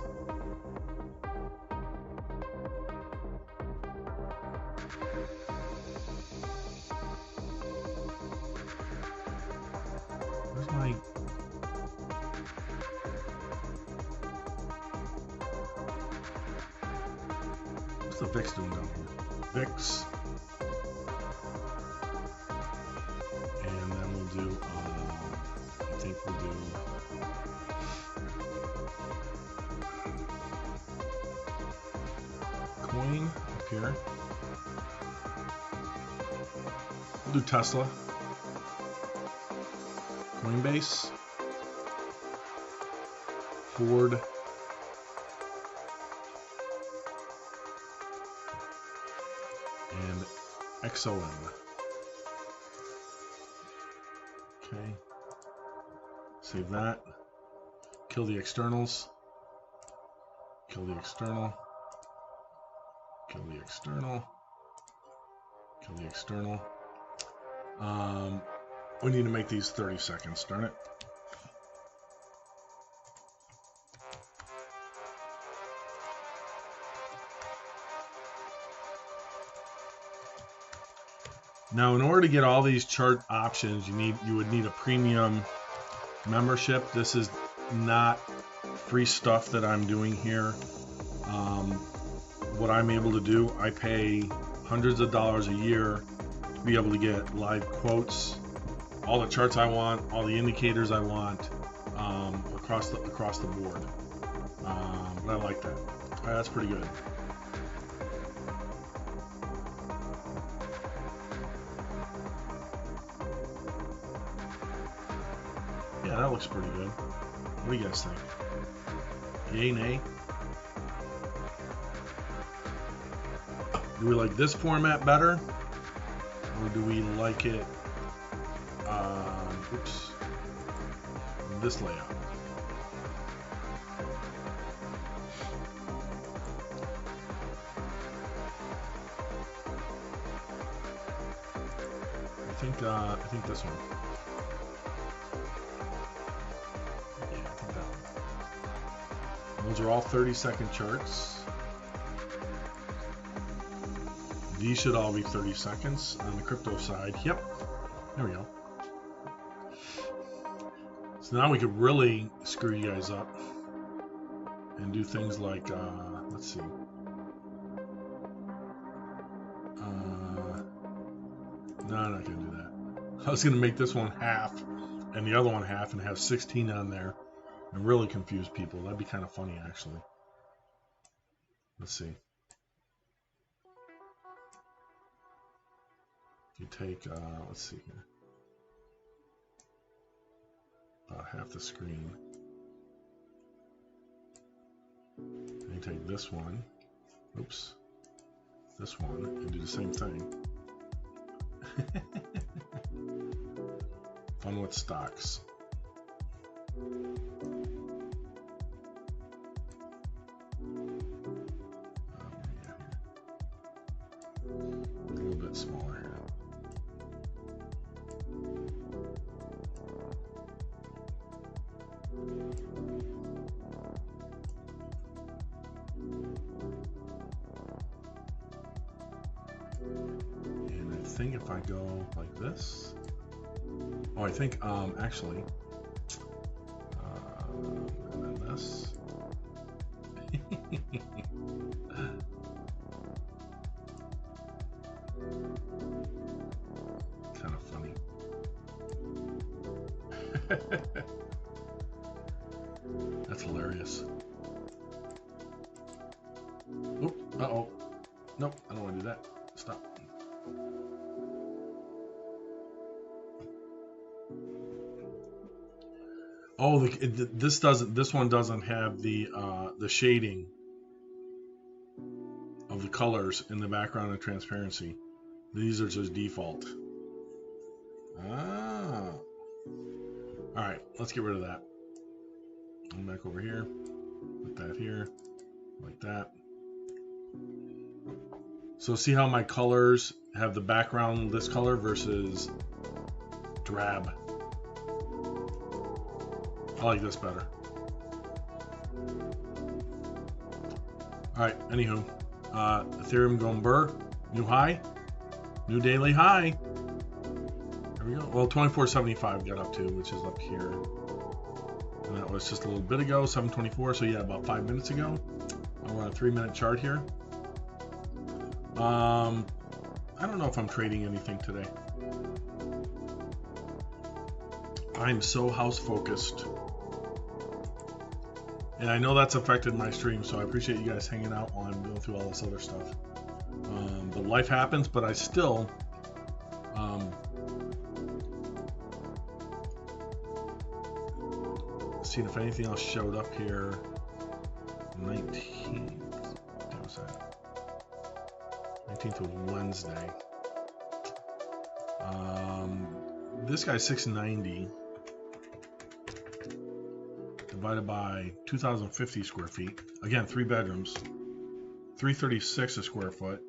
Where's my... What's the VIX doing down here? VIX. And then we'll do, I think we'll do coin up here. We'll do Tesla. Coinbase. Ford. And XOM. Okay. Save that. Kill the externals. Kill the external. Kill the external. Kill the external. We need to make these 30 seconds, darn it. Now, in order to get all these chart options, you would need a premium membership. This is not free stuff that I'm doing here. What I'm able to do, I pay hundreds of dollars a year to be able to get live quotes, all the charts I want, all the indicators I want, across the board. But I like that. All right, that's pretty good. Yeah, that looks pretty good. What do you guys think? Yay, nay? Do we like this format better? Or do we like it, this layout? I think this one. Yeah, I think that one. Those are all 30-second charts. These should all be 30 seconds on the crypto side. Yep. There we go. So now we could really screw you guys up and do things like, let's see. No, I'm not going to do that. I was going to make this one half and the other one half and have 16 on there and really confuse people. That'd be kind of funny, actually. Let's see. You take, let's see here, about half the screen. And you take this one, oops, this one, and do the same thing. Fun with stocks. A little bit smaller here. And I think if I go like this, oh, I think actually, and then this. Kind of funny. That's hilarious. Oop, uh-oh. Nope, I don't want to do that. Stop. Oh, this one doesn't have the shading of the colors in the background and transparency. These are just default. Ah. All right, let's get rid of that. I'm back over here. Put that here, like that. So see how my colors have the background this color versus drab. I like this better. All right, anywho, Ethereum going burr, new high, new daily high. There we go. Well, 24.75 got up to, which is up here. And that was just a little bit ago, 7:24. So yeah, about 5 minutes ago. We're on a 3-minute chart here. I don't know if I'm trading anything today. I'm so house focused. And I know that's affected my stream, so I appreciate you guys hanging out while I'm going through all this other stuff. But life happens, but I still seeing if anything else showed up here. 19th. What was that? 19th was Wednesday. This guy's 690 divided by 2,050 square feet. Again, 3 bedrooms, $336 a square foot,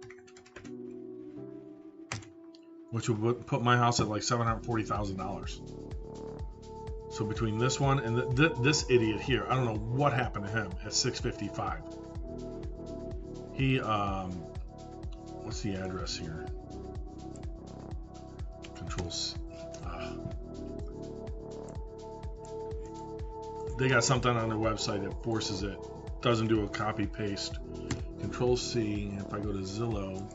which would put my house at like $740,000. So between this one and this idiot here, I don't know what happened to him at 655. He, what's the address here? Controls. They got something on their website that forces it. Doesn't do a copy paste. Control C. If I go to Zillow,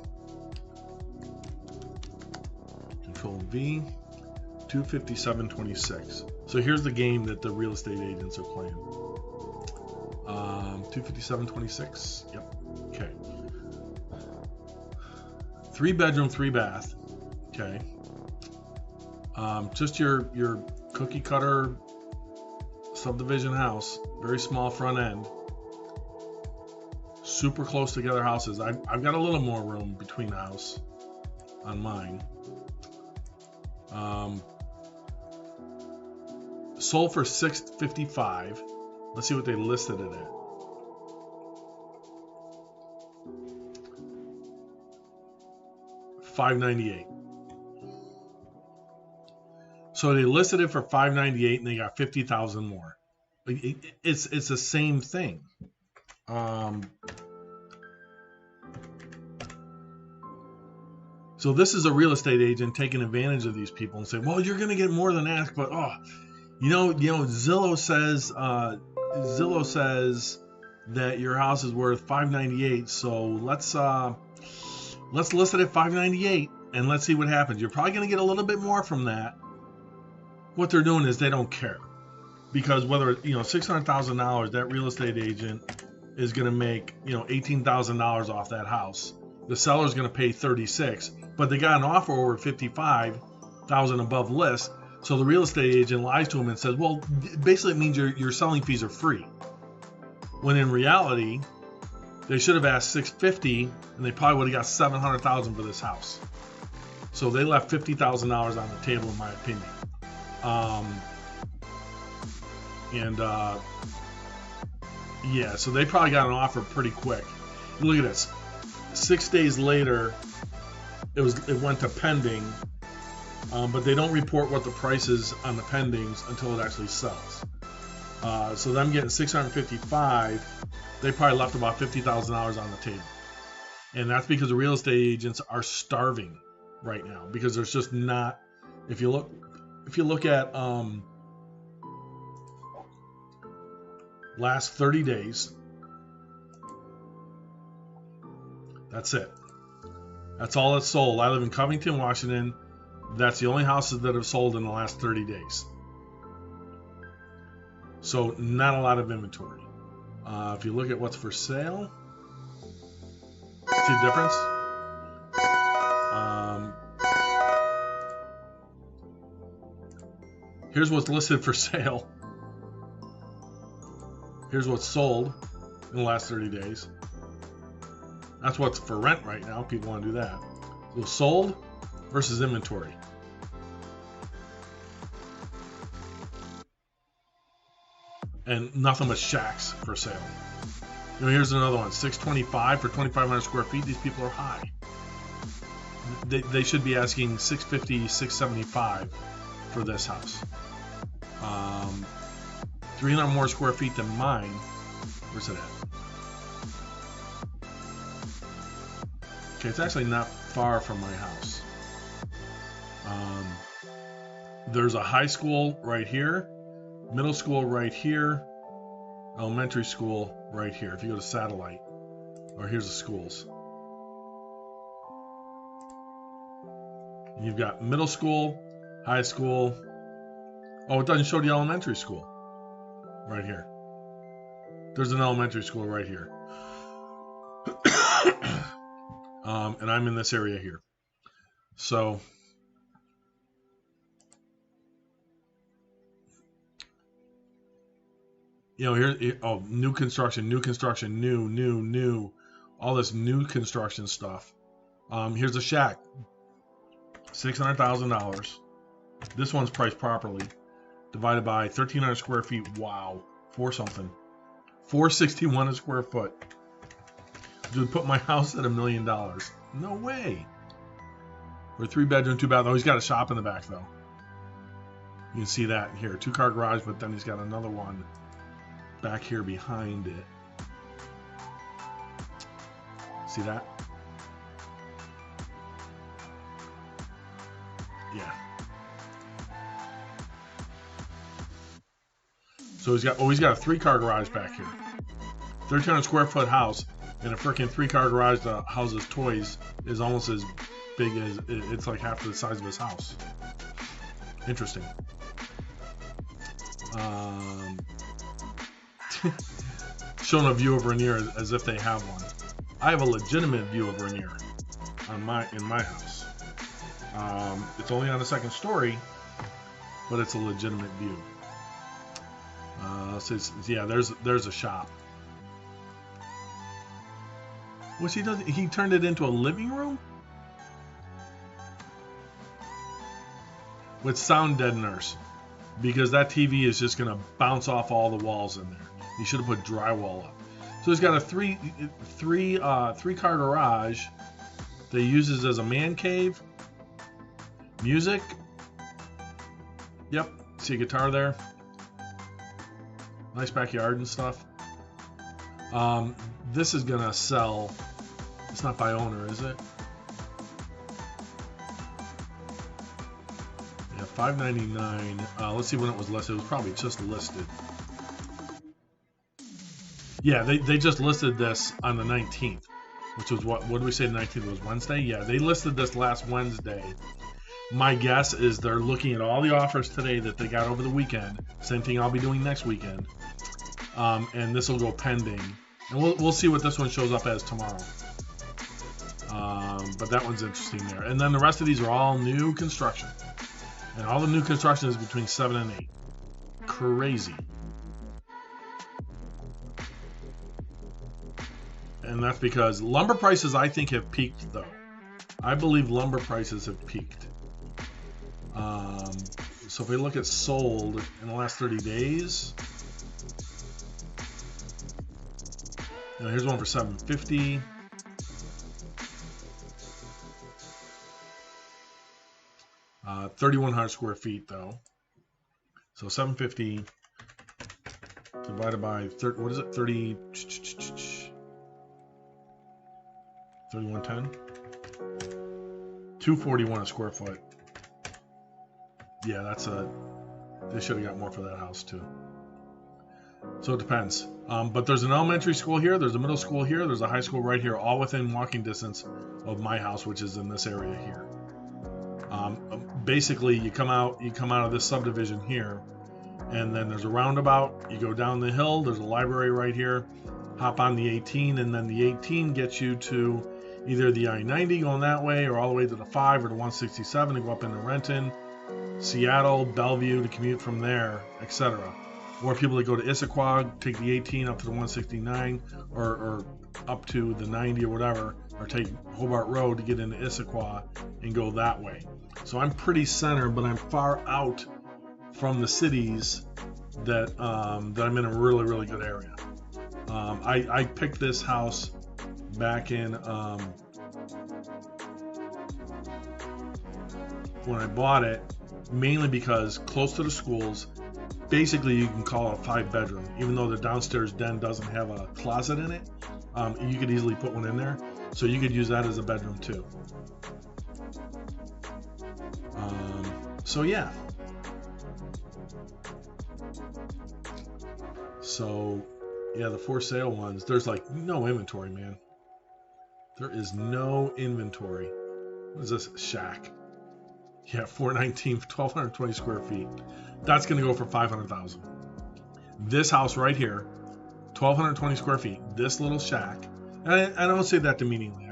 Control V, 257.26. So here's the game that the real estate agents are playing. 257.26. Yep. Okay. 3 bedroom, 3 bath. Okay. Just your cookie cutter subdivision house. Very small front end. Super close together houses. I've got a little more room between the house on mine. Sold for $655. Let's see what they listed it at. $598. So they listed it for $598 and they got 50,000 more. It's the same thing. So this is a real estate agent taking advantage of these people and saying, well, you're going to get more than ask, but Zillow says that your house is worth $598, so let's list it at $598 and let's see what happens. You're probably going to get a little bit more from that. What they're doing is they don't care, because whether $600,000, that real estate agent is going to make $18,000 off that house. The seller's going to pay $36,000, but they got an offer over $55,000 above list. So the real estate agent lies to him and says, well, basically it means your selling fees are free. When in reality, they should have asked $650,000 and they probably would have got $700,000 for this house. So they left $50,000 on the table, in my opinion. Yeah, so they probably got an offer pretty quick. Look at this. 6 days later, it went to pending, but they don't report what the price is on the pendings until it actually sells. So them getting $655,000, they probably left about $50,000 on the table, and that's because the real estate agents are starving right now, because there's just not. If you look at last 30 days, that's it. That's all that's sold. I live in Covington, Washington. That's the only houses that have sold in the last 30 days. So not a lot of inventory. If you look at what's for sale, see the difference? Here's what's listed for sale. Here's what's sold in the last 30 days. That's what's for rent right now. People want to do that. So sold versus inventory. And nothing but shacks for sale. Here's another one. $625 for 2,500 square feet. These people are high. They should be asking $650, $675 for this house. 300 more square feet than mine. Where's it at? Okay, it's actually not far from my house. There's a high school right here, middle school right here, elementary school right here. If you go to satellite, or here's the schools. You've got middle school, high school. Oh, it doesn't show the elementary school right here. There's an elementary school right here. And I'm in this area here. So here, oh, new construction, new, all this new construction stuff. Here's a shack, $600,000. This one's priced properly, divided by 1,300 square feet. Wow, $461 a square foot. Dude, put my house at $1 million. No way. We're 3-bedroom, 2-bath. Oh, he's got a shop in the back though. You can see that here, 2-car garage, but then he's got another one back here behind it. See that? Yeah. So he's got a 3-car garage back here. 1,300 square foot house, and a freaking 3-car garage that houses toys is almost as big as, it's like half the size of his house. Interesting. Showing a view of Rainier as if they have one. I have a legitimate view of Rainier in my house. It's only on the 2nd story, but it's a legitimate view. So yeah, there's a shop. What's he doing? He turned it into a living room with sound deadeners, because that TV is just gonna bounce off all the walls in there. You should have put drywall up. So he's got a three-car garage that he uses as a man cave. Music. Yep. See a guitar there. Nice backyard and stuff. This is gonna sell. It's not by owner, is it? Yeah, $599. Let's see when it was listed. It was probably just listed. Yeah, they just listed this on the 19th, which was what did we say? The 19th was Wednesday. Yeah, they listed this last Wednesday. My guess is they're looking at all the offers today that they got over the weekend. Same thing I'll be doing next weekend. And this will go pending, and we'll see what this one shows up as tomorrow. But that one's interesting there. And then the rest of these are all new construction, and all the new construction is between 7 and 8. Crazy. And that's because lumber prices, I think, have peaked though. I believe lumber prices have peaked. So if we look at sold in the last 30 days. Here's one for $750. Uh, 3,100 square feet though. So $750 divided by what is it? 3110. $241 a square foot. Yeah, they should have got more for that house too. So it depends. But there's an elementary school here, there's a middle school here, there's a high school right here, all within walking distance of my house, which is in this area here. Basically, you come out of this subdivision here, and then there's a roundabout. You go down the hill. There's a library right here. Hop on the 18, and then the 18 gets you to either the I-90 going that way, or all the way to the 5 or the 167 to go up into Renton, Seattle, Bellevue to commute from there, etc. Or people that go to Issaquah, take the 18 up to the 169, or up to the 90 or whatever, or take Hobart Road to get into Issaquah and go that way. So I'm pretty center, but I'm far out from the cities that I'm in a really, really good area. I picked this house back in when I bought it, mainly because close to the schools. Basically, you can call it a 5-bedroom, even though the downstairs den doesn't have a closet in it. You could easily put one in there, so you could use that as a bedroom too. So yeah. So yeah, the for sale ones, there's like no inventory, man. There is no inventory. What is this? Shack. Yeah, 419, 1,220 square feet. That's going to go for $500,000. This house right here, 1,220 square feet. This little shack. And I don't say that demeaningly.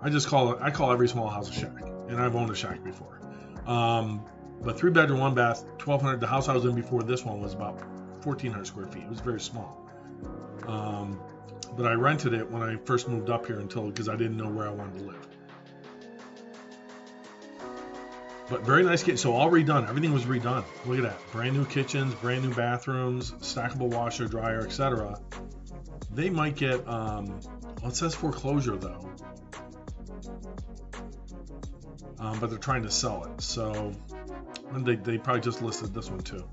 I call every small house a shack, and I've owned a shack before. But 3-bedroom, 1-bath, 1,200. The house I was in before this one was about 1,400 square feet. It was very small. But I rented it when I first moved up here because I didn't know where I wanted to live. But very nice kitchen. So all redone. Everything was redone. Look at that. Brand new kitchens, brand new bathrooms, stackable washer, dryer, etc. They might get, well, it says foreclosure though. But they're trying to sell it. So and they probably just listed this one too.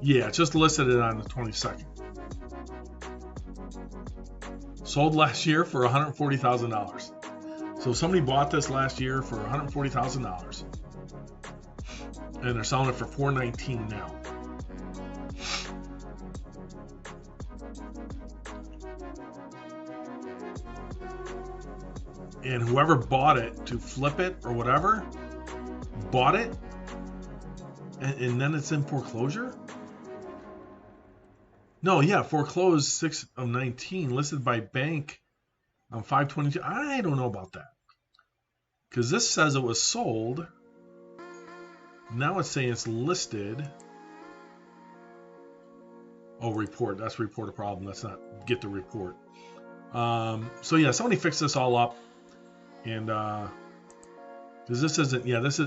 Yeah, just listed it on the 22nd. Sold last year for $140,000. So somebody bought this last year for $140,000. And they're selling it for $419 now. And whoever bought it to flip it or whatever, bought it, and then it's in foreclosure? No, yeah, foreclosed 6 of 19, listed by bank on 5/22. I don't know about that. Because this says it was sold. Now it's saying it's listed. Oh, report. That's report a problem. That's not get the report. So yeah, somebody fixed this all up. And because this isn't, yeah, this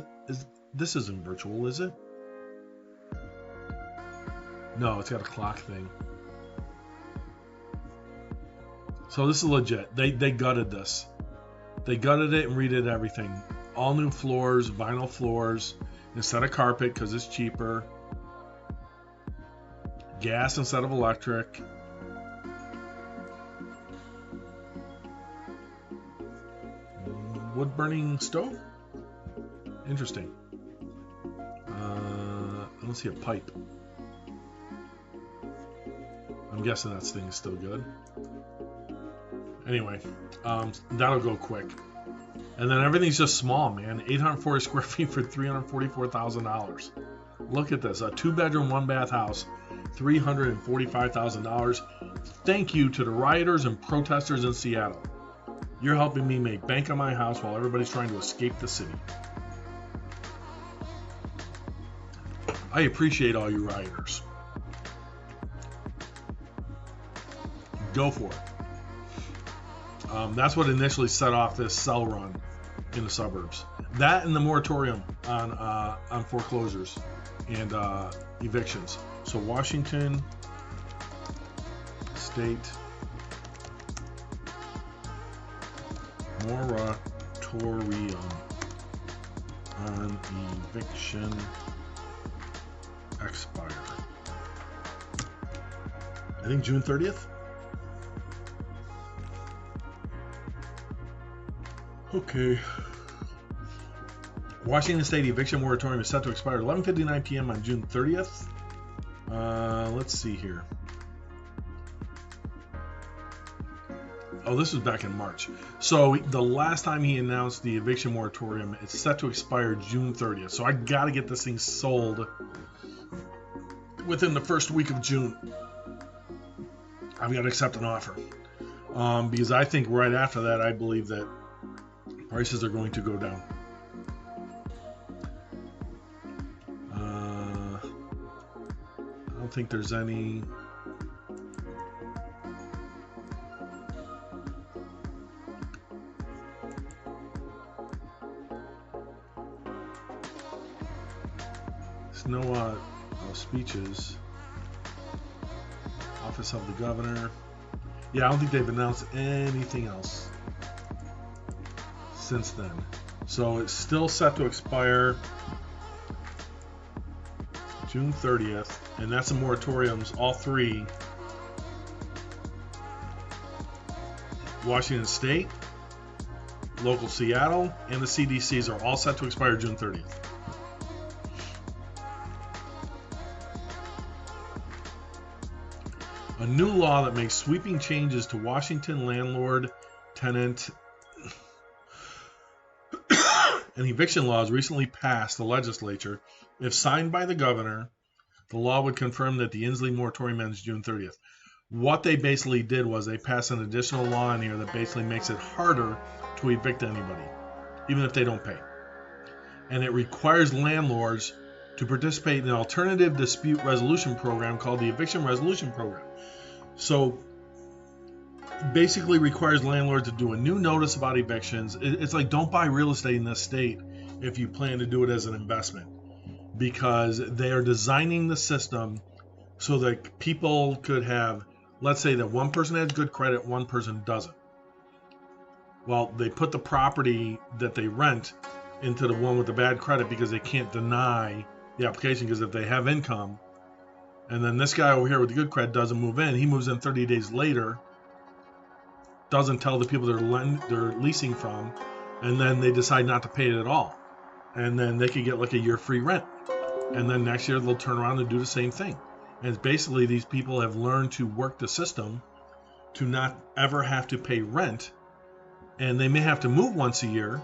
isn't virtual, is it? No, it's got a clock thing. So this is legit. They gutted this. They gutted it and redid everything. All new floors, vinyl floors, instead of carpet because it's cheaper. Gas instead of electric. Wood burning stove? Interesting. I don't see a pipe. I'm guessing that thing is still good. Anyway, that'll go quick. And then everything's just small, man. 840 square feet for $344,000. Look at this. A 2-bedroom, 1-bath house. $345,000. Thank you to the rioters and protesters in Seattle. You're helping me make bank on my house while everybody's trying to escape the city. I appreciate all you rioters. Go for it. That's what initially set off this sell run in the suburbs. That and the moratorium on foreclosures and evictions. So Washington State moratorium on eviction expire. I think June 30th. Okay. Washington State eviction moratorium is set to expire at 11:59 p.m. on June 30th. Let's see here. Oh, this was back in March. So the last time he announced the eviction moratorium, it's set to expire June 30th. So I got to get this thing sold within the first week of June. I've got to accept an offer. Because I think right after that, I believe that prices are going to go down. I don't think there's any. There's no speeches. Office of the Governor. Yeah, I don't think they've announced anything else since then. So it's still set to expire June 30th, and that's the moratoriums, all three. Washington State, local Seattle, and the CDCs are all set to expire June 30th. A new law that makes sweeping changes to Washington landlord-tenant and eviction laws recently passed the legislature. If signed by the governor, the law would confirm that the Inslee moratorium ends June 30th. What they basically did was they passed an additional law in here that basically makes it harder to evict anybody, even if they don't pay. And it requires landlords to participate in an alternative dispute resolution program called the Eviction Resolution Program. So basically requires landlords to do a new notice about evictions. It's like, don't buy real estate in this state if you plan to do it as an investment, because they are designing the system so that people could have let's say that one person has good credit, one person doesn't. Well, they put the property that they rent into the one with the bad credit because they can't deny the application, because if they have income, and then this guy over here with the good credit doesn't move in, he moves in 30 days later, doesn't tell the people they're leasing from, and then they decide not to pay it at all. And then they could get like a year free rent. And then next year they'll turn around and do the same thing. And it's basically these people have learned to work the system to not ever have to pay rent. And they may have to move once a year,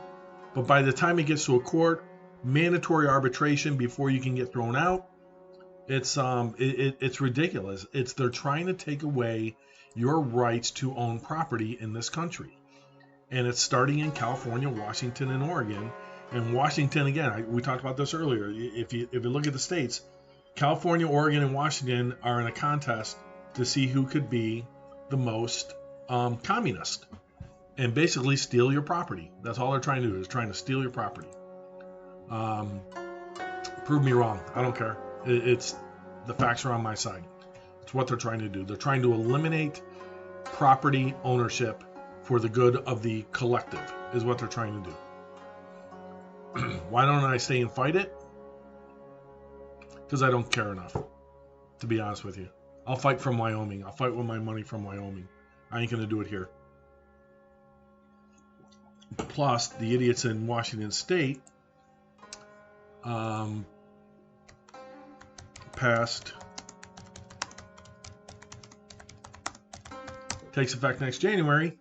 but by the time it gets to a court, mandatory arbitration before you can get thrown out, it's ridiculous. They're trying to take away your rights to own property in this country. And it's starting in California, Washington, and Oregon. And Washington, again, we talked about this earlier. If you look at the states, California, Oregon, and Washington are in a contest to see who could be the most communist and basically steal your property. That's all they're trying to do, is trying to steal your property. Prove me wrong. I don't care. It's the facts are on my side. It's what they're trying to do. They're trying to eliminate property ownership for the good of the collective, is what they're trying to do. Why don't I stay and fight it? Because I don't care enough, to be honest with you. I'll fight from Wyoming. I'll fight with my money from Wyoming. I ain't going to do it here. Plus, the idiots in Washington State passed, takes effect next January.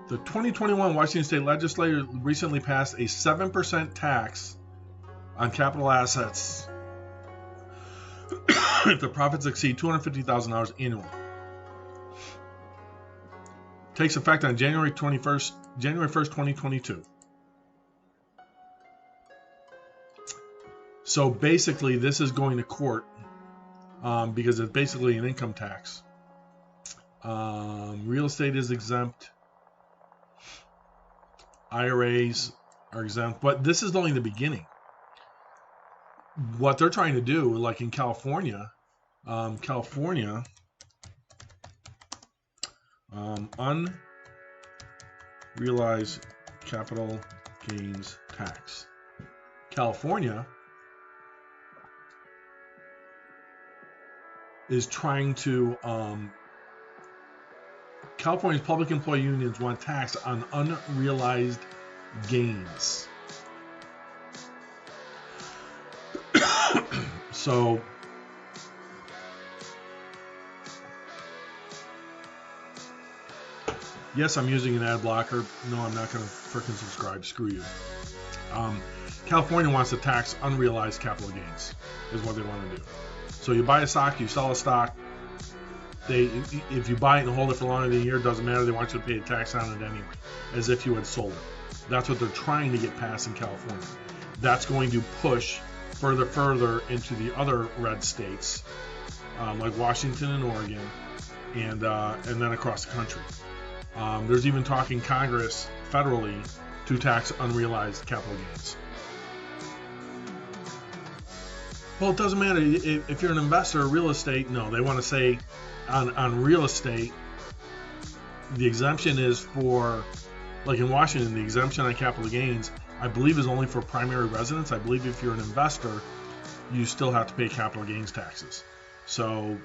The 2021 Washington State Legislature recently passed a 7% tax on capital assets if the profits exceed $250,000 annually. Takes effect on January 1st, 2022. So basically, this is going to court because it's basically an income tax. Real estate is exempt. IRAs are exempt, but this is only the beginning. What they're trying to do, like in California, unrealized capital gains tax. California is trying to California's public employee unions want tax on unrealized gains. So yes, I'm using an ad blocker. No, I'm not going to freaking subscribe. Screw you. California wants to tax unrealized capital gains, is what they want to do. So you buy a stock, you sell a stock. If you buy it and hold it for longer than a year, it doesn't matter. They want you to pay a tax on it anyway, as if you had sold it. That's what they're trying to get passed in California. That's going to push further into the other red states, like Washington and Oregon, and then across the country. There's even talk in Congress federally to tax unrealized capital gains. Well, it doesn't matter if you're an investor, real estate. No, they want to say on real estate, the exemption is for, like in Washington, the exemption on capital gains, I believe, is only for primary residents. I believe if you're an investor, you still have to pay capital gains taxes. So,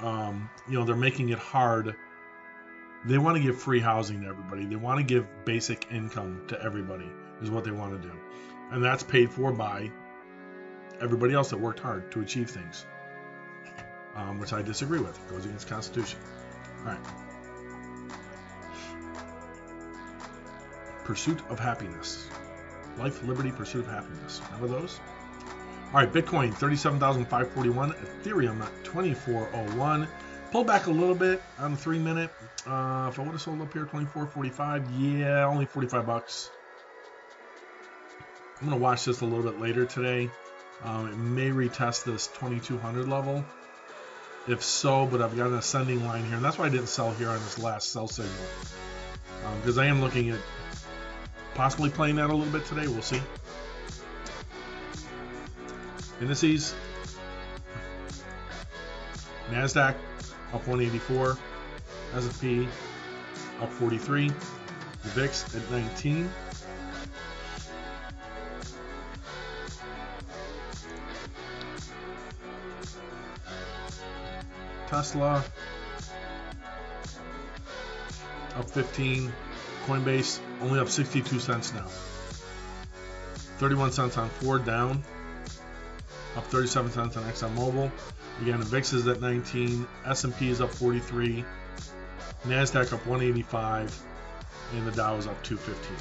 they're making it hard. They want to give free housing to everybody. They want to give basic income to everybody, is what they want to do. And that's paid for by everybody else that worked hard to achieve things, which I disagree with. It goes against the Constitution. All right. Pursuit of happiness. Life, liberty, pursuit of happiness. Remember those? All right, Bitcoin, 37,541. Ethereum, 2401. Pulled back a little bit on the 3-minute. If I would have sold up here, 24.45. Yeah, only $45. I'm going to watch this a little bit later today. It may retest this 2200 level. If so, but I've got an ascending line here, and that's why I didn't sell here on this last sell signal, because I am looking at possibly playing that a little bit today. We'll see. Indices. NASDAQ up 184. S&P up 43. The VIX at 19. Tesla up 15. Coinbase only up 62 cents now. 31 cents on Ford, down. Up 37 cents on ExxonMobil. Again, the VIX is at 19. S&P is up 43. NASDAQ up 185. And the Dow is up 215.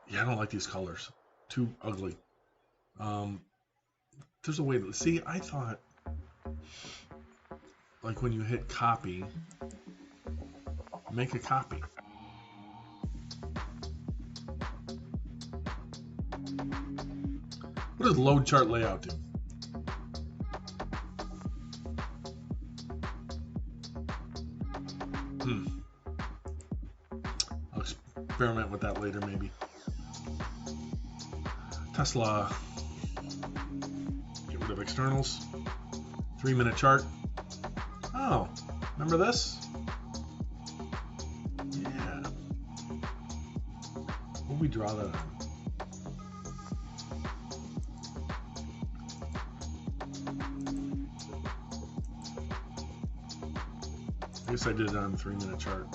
Yeah, I don't like these colors. Too ugly. There's a way to see. I thought, like when you hit copy, make a copy. What does load chart layout do? I'll experiment with that later, maybe. Tesla. Get rid of externals. 3-minute chart. Oh, remember this? Yeah. What we draw that on? I guess I did it on the 3-minute chart.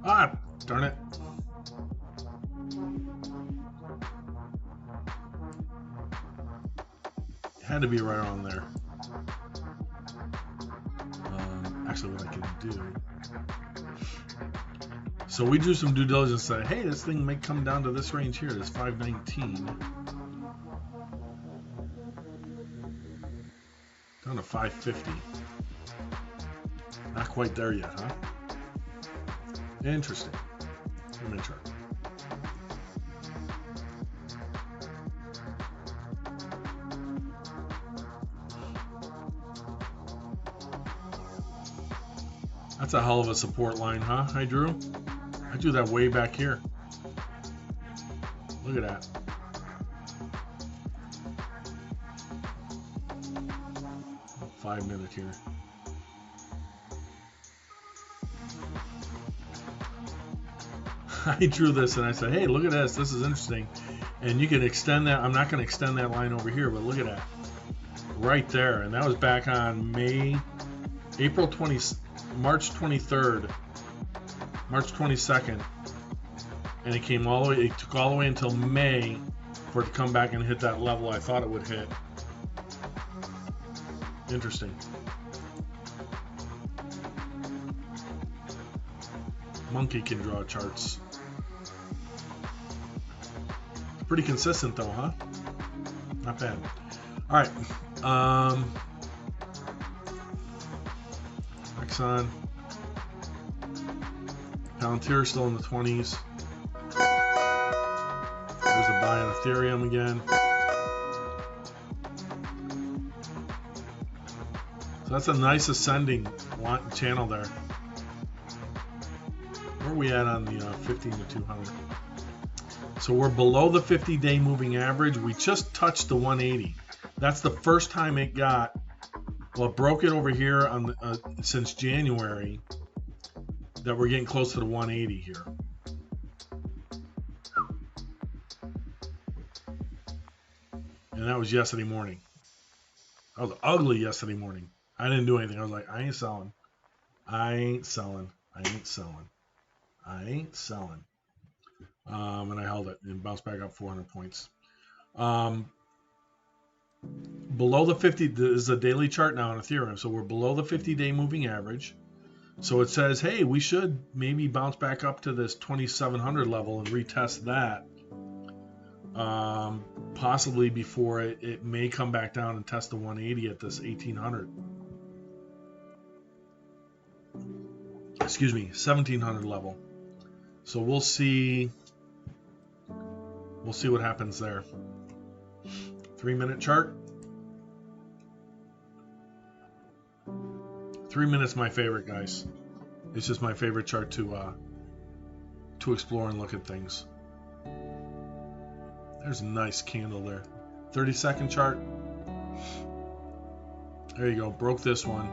Ah, darn it. Had to be right on there. Actually, what I can do. So we do some due diligence and say, hey, this thing may come down to this range here. This 519. Down to 550. Not quite there yet, huh? Interesting. Let me try. That's a hell of a support line, huh? I drew that way back here. Look at that. A 5-minute here. I drew this and I said, hey, look at this. This is interesting. And you can extend that. I'm not going to extend that line over here, but look at that. Right there. And that was back on March 23rd, March 22nd. And it came all the way, it took all the way until May for it to come back and hit that level I thought it would hit. Interesting. Monkey can draw charts. Pretty consistent though, huh? Not bad. All right. Exxon. Palantir still in the 20s. There's a buy on Ethereum again. So that's a nice ascending channel there. Where are we at on the 15 to 200? So we're below the 50-day moving average. We just touched the 180. That's the first time it got, well, it broke it over here on the, since January, that we're getting close to the 180 here. And that was yesterday morning. That was ugly yesterday morning. I didn't do anything. I was like, I ain't selling. I ain't selling. I ain't selling. I ain't selling. And I held it and bounced back up 400 points. Below the 50, this is a daily chart now on Ethereum. So we're below the 50-day moving average. So it says, hey, we should maybe bounce back up to this 2,700 level and retest that. Possibly before it may come back down and test the 180 at this 1,800. Excuse me, 1,700 level. So we'll see. We'll see what happens there. 3-minute chart. 3 minutes my favorite, guys. It's just my favorite chart to explore and look at things. There's a nice candle there. 30-second chart. There you go. Broke this one.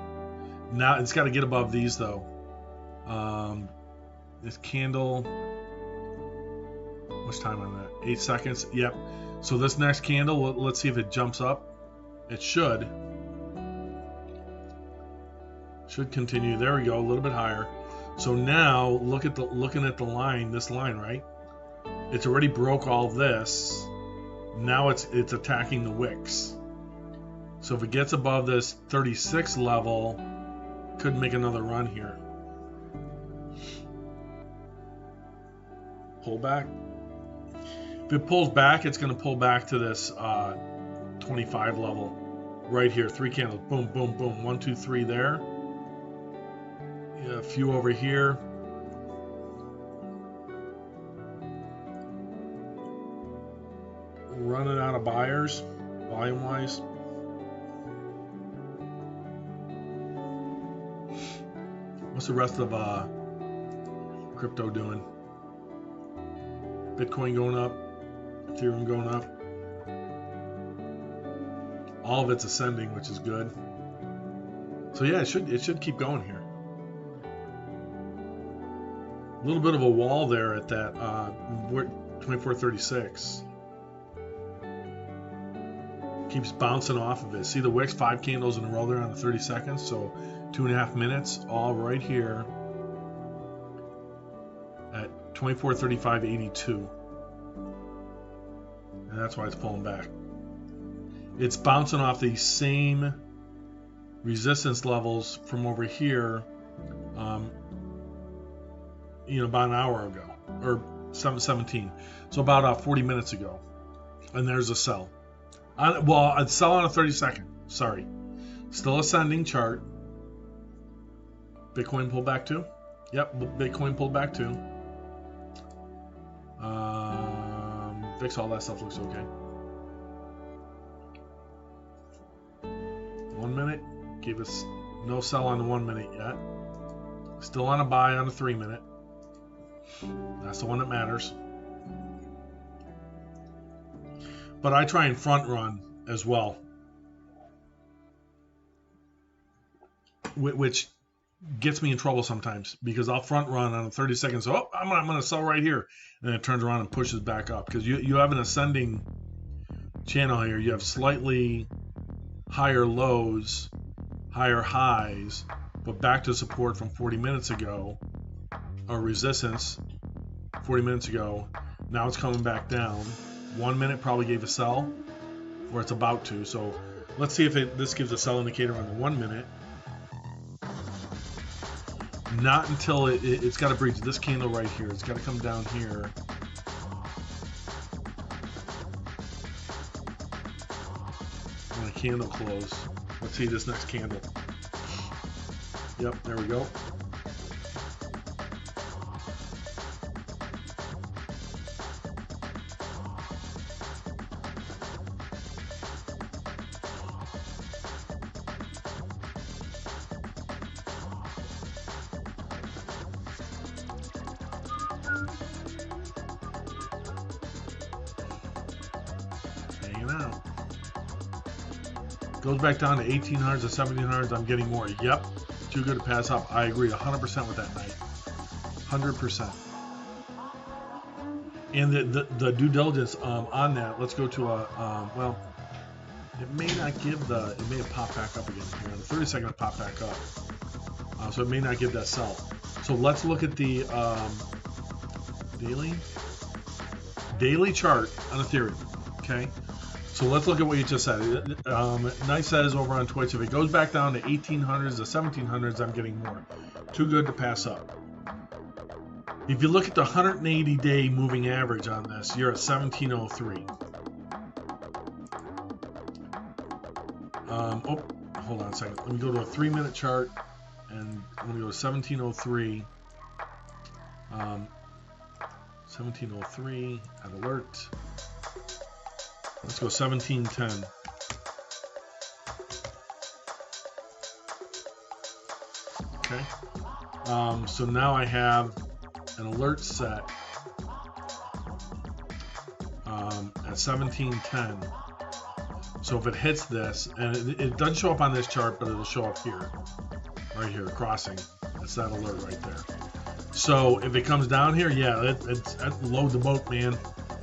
Now it's got to get above these though. This candle. Much time on that? 8 seconds. Yep. So this next candle, let's see if it jumps up. It should. Should continue. There we go. A little bit higher. So now looking at the line. This line, right? It's already broke all this. Now it's attacking the wicks. So if it gets above this 36 level, could make another run here. Pull back. If it pulls back, it's going to pull back to this 25 level right here. 3 candles. Boom, boom, boom. 1, 2, 3 there. Yeah, a few over here. Running out of buyers, volume-wise. What's the rest of crypto doing? Bitcoin going up, Ethereum going up. All of it's ascending, which is good. So yeah, it should keep going here. A little bit of a wall there at that 2436. Keeps bouncing off of it. See the wicks, 5 candles in a row there on the 30 seconds. So 2.5 minutes, all right here at 2435.82. And that's why it's pulling back. It's bouncing off these same resistance levels from over here, about an hour ago, or 7:17. So about 40 minutes ago. And there's a sell. I'd sell on a 30-second. Sorry. Still ascending chart. Bitcoin pulled back too. Yep, Bitcoin pulled back too. VIX, all that stuff looks okay. 1 minute. Gave us no sell on the 1 minute yet. Still on a buy on the 3 minute. That's the one that matters. But I try and front run as well, which gets me in trouble sometimes because I'll front run on a 30 seconds. So, I'm going to sell right here. And then it turns around and pushes back up because you have an ascending channel here. You have slightly higher lows, higher highs, but back to support from 40 minutes ago, or resistance 40 minutes ago. Now it's coming back down. 1 minute probably gave a sell, or it's about to. So let's see if this gives a sell indicator on the 1 minute. Not until it's got to breach this candle right here. It's got to come down here. When a candle close. Let's see this next candle. Yep, there we go. Goes back down to 1800s to 1700s. I'm getting more. Yep. Too good to pass up. I agree 100% with that night. 100%. And the due diligence on that, let's go to well, it may not give it may have popped back up again here. The 30 second pop back up. So it may not give that sell. So let's look at the daily chart on Ethereum. Okay. So let's look at what you just said. Nice says over on Twitch, if it goes back down to 1800s to 1700s, I'm getting more. Too good to pass up. If you look at the 180-day moving average on this, you're at 1703. Hold on a second. Let me go to a 3-minute chart, and I'm going to go to 1703. 1703, add alert. Let's go 1710. Okay. So now I have an alert set at 1710. So if it hits this, and it doesn't show up on this chart, but it'll show up here, right here, crossing. That's that alert right there. So if it comes down here, yeah, it's load the boat, man.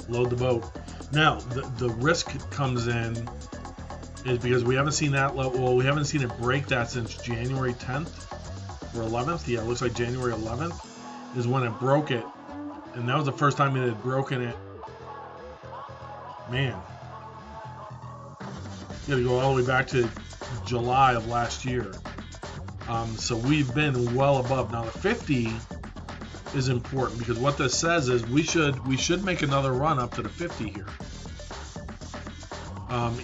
Load the boat. Now the risk comes in is because we haven't seen that level. Well, we haven't seen it break that since January 10th or 11th. Yeah, it looks like January 11th is when it broke it, and that was the first time it had broken it. Man, you got to go all the way back to July of last year. So we've been well above. Now the 50 is important because what this says is we should make another run up to the 50 here.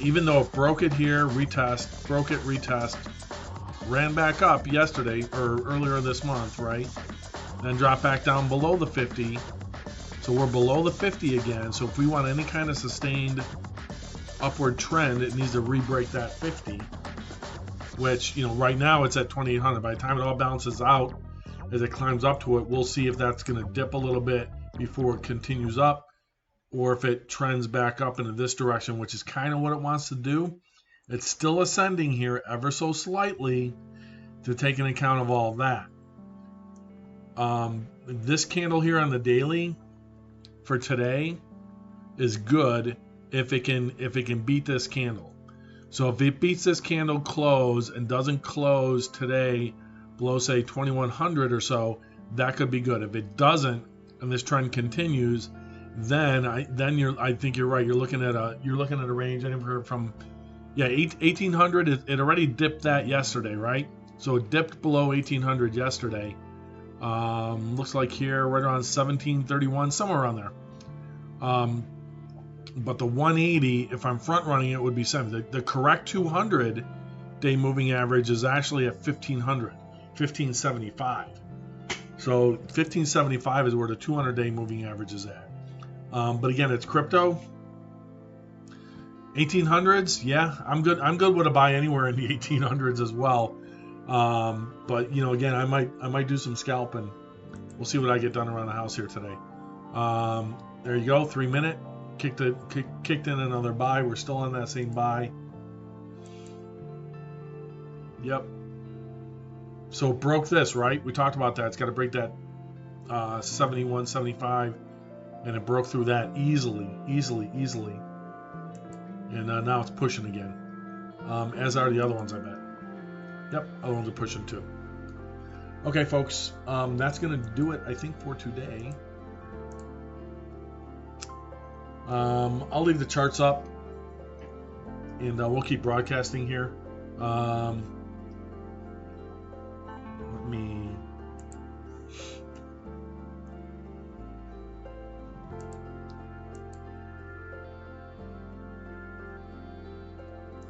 Even though it broke it here, retest, broke it, retest, ran back up yesterday or earlier this month, right? Then dropped back down below the 50. So we're below the 50 again. So if we want any kind of sustained upward trend, it needs to re-break that 50, which, you know, right now it's at 2800. By the time it all balances out, as it climbs up to it, we'll see if that's going to dip a little bit before it continues up, or if it trends back up into this direction, which is kind of what it wants to do. It's still ascending here ever so slightly to take into account of all that. This candle here on the daily for today is good if it can beat this candle. So if it beats this candle close and doesn't close today below, say, 2100 or so, that could be good. If it doesn't and this trend continues, then I think you're right. You're looking at a range anywhere from 1800. It already dipped that yesterday, right? So it dipped below 1800 yesterday. Looks like here right around 1731, somewhere around there. But the 180, if I'm front running it, would be 7. The correct 200-day moving average is actually at 1575. So 1575 is where the 200-day moving average is at. But again, it's crypto. 1800s, yeah, I'm good with a buy anywhere in the 1800s as well. But you know, again, I might do some scalping. We'll see what I get done around the house here today. There you go, 3 minute. Kicked in another buy. We're still on that same buy. Yep. So it broke this, right? We talked about that. It's got to break that 71, 75, and it broke through that easily. And now it's pushing again, as are the other ones, I bet. Yep, other ones are pushing too. Okay, folks, that's going to do it, I think, for today. I'll leave the charts up, and we'll keep broadcasting here. Let me...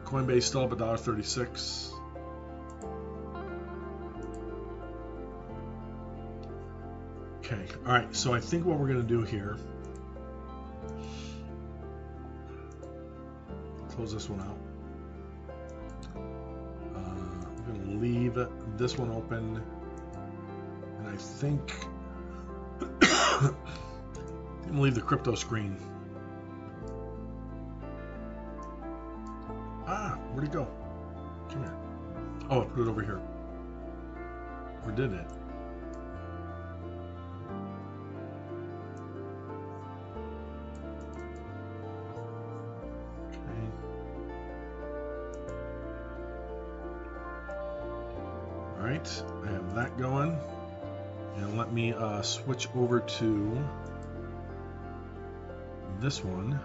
Coinbase still up $1.36. Okay, all right, so I think what we're going to do here, close this one out. I'm going to leave this one open, and I think I'm going to leave the crypto screen. Where'd it go? Come here. Oh, I put it over here. Or did it? Okay. All right, I have that going. And let me switch over to this one.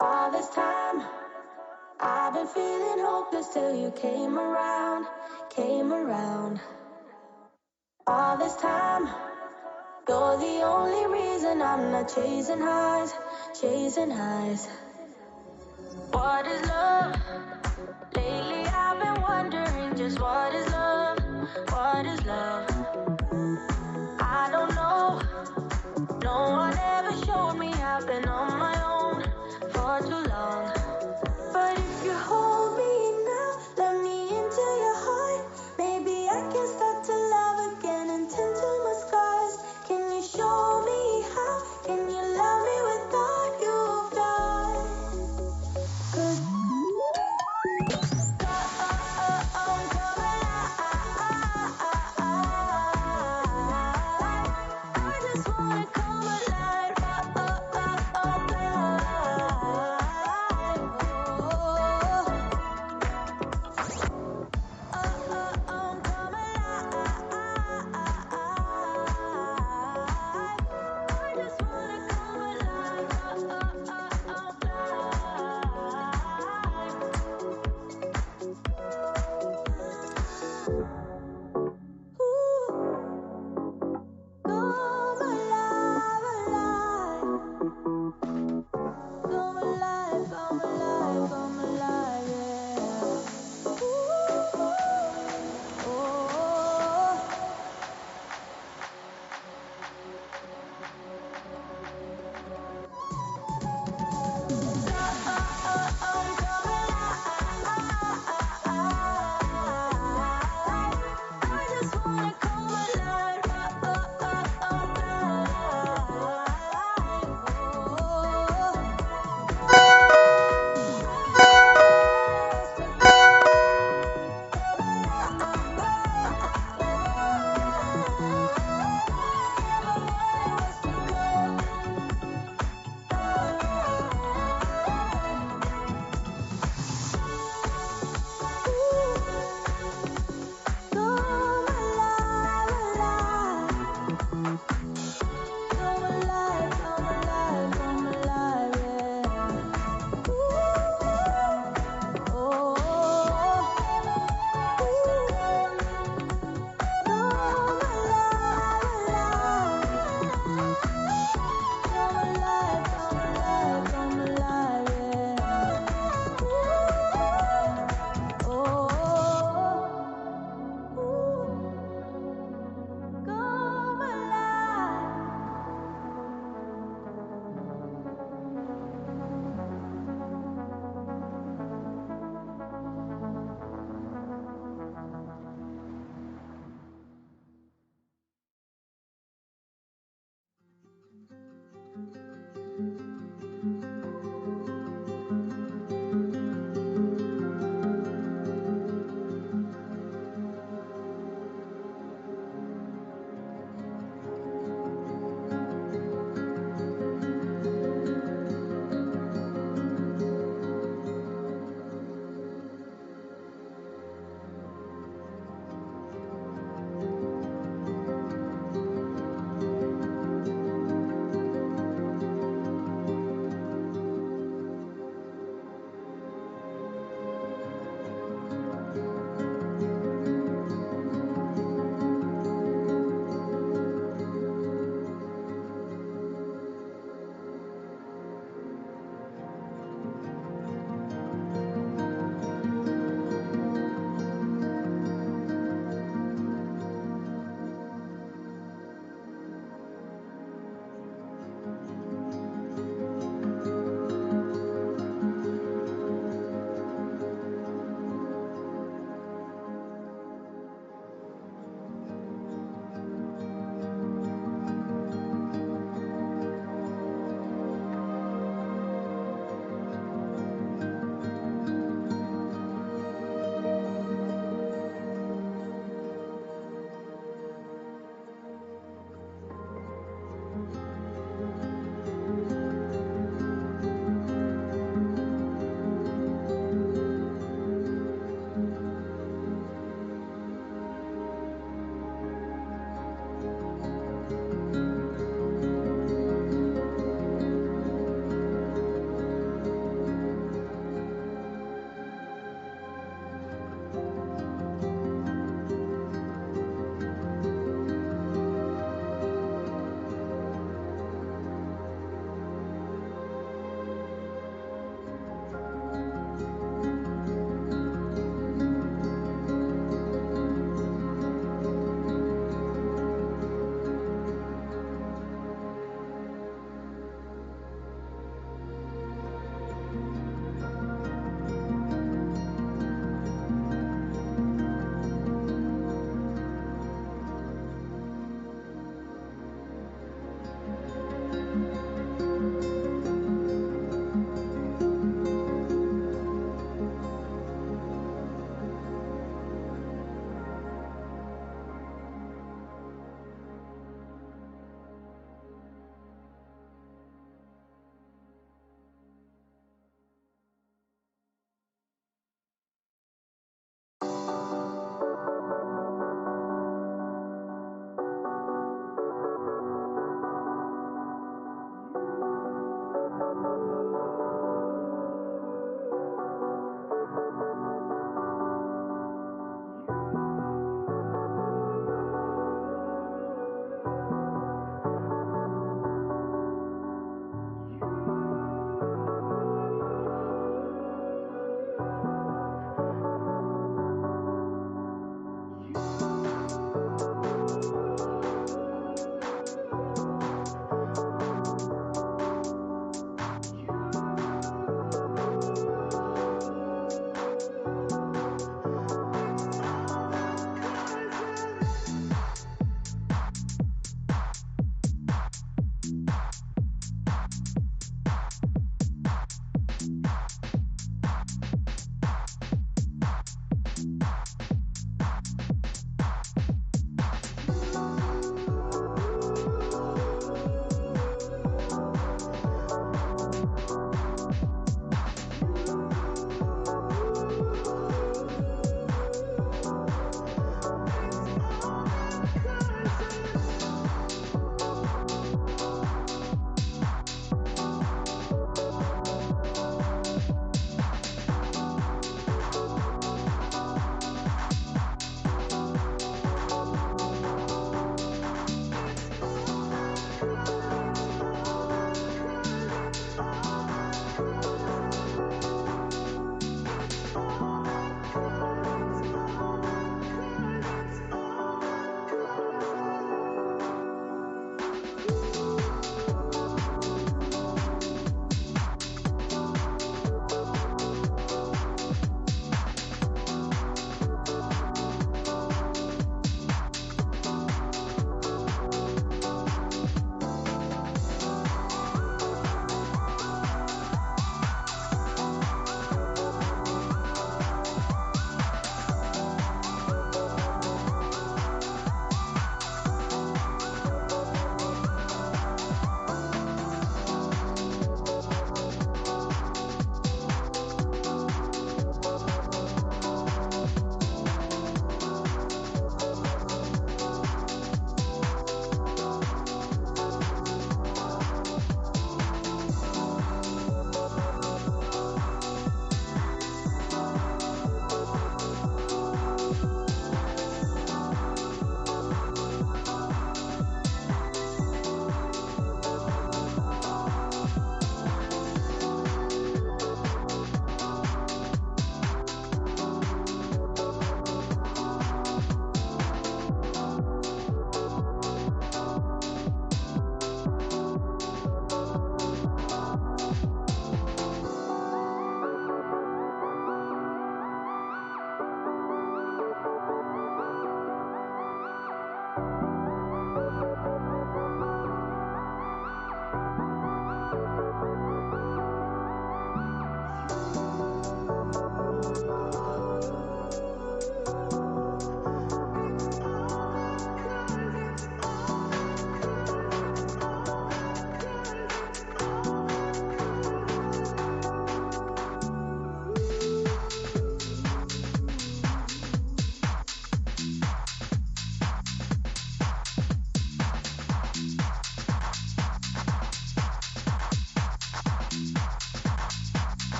All this time, I've been feeling hopeless till you came around, came around. All this time, you're the only reason I'm not chasing highs, chasing highs. What is love? Lately I've been wondering just what is love, what is love?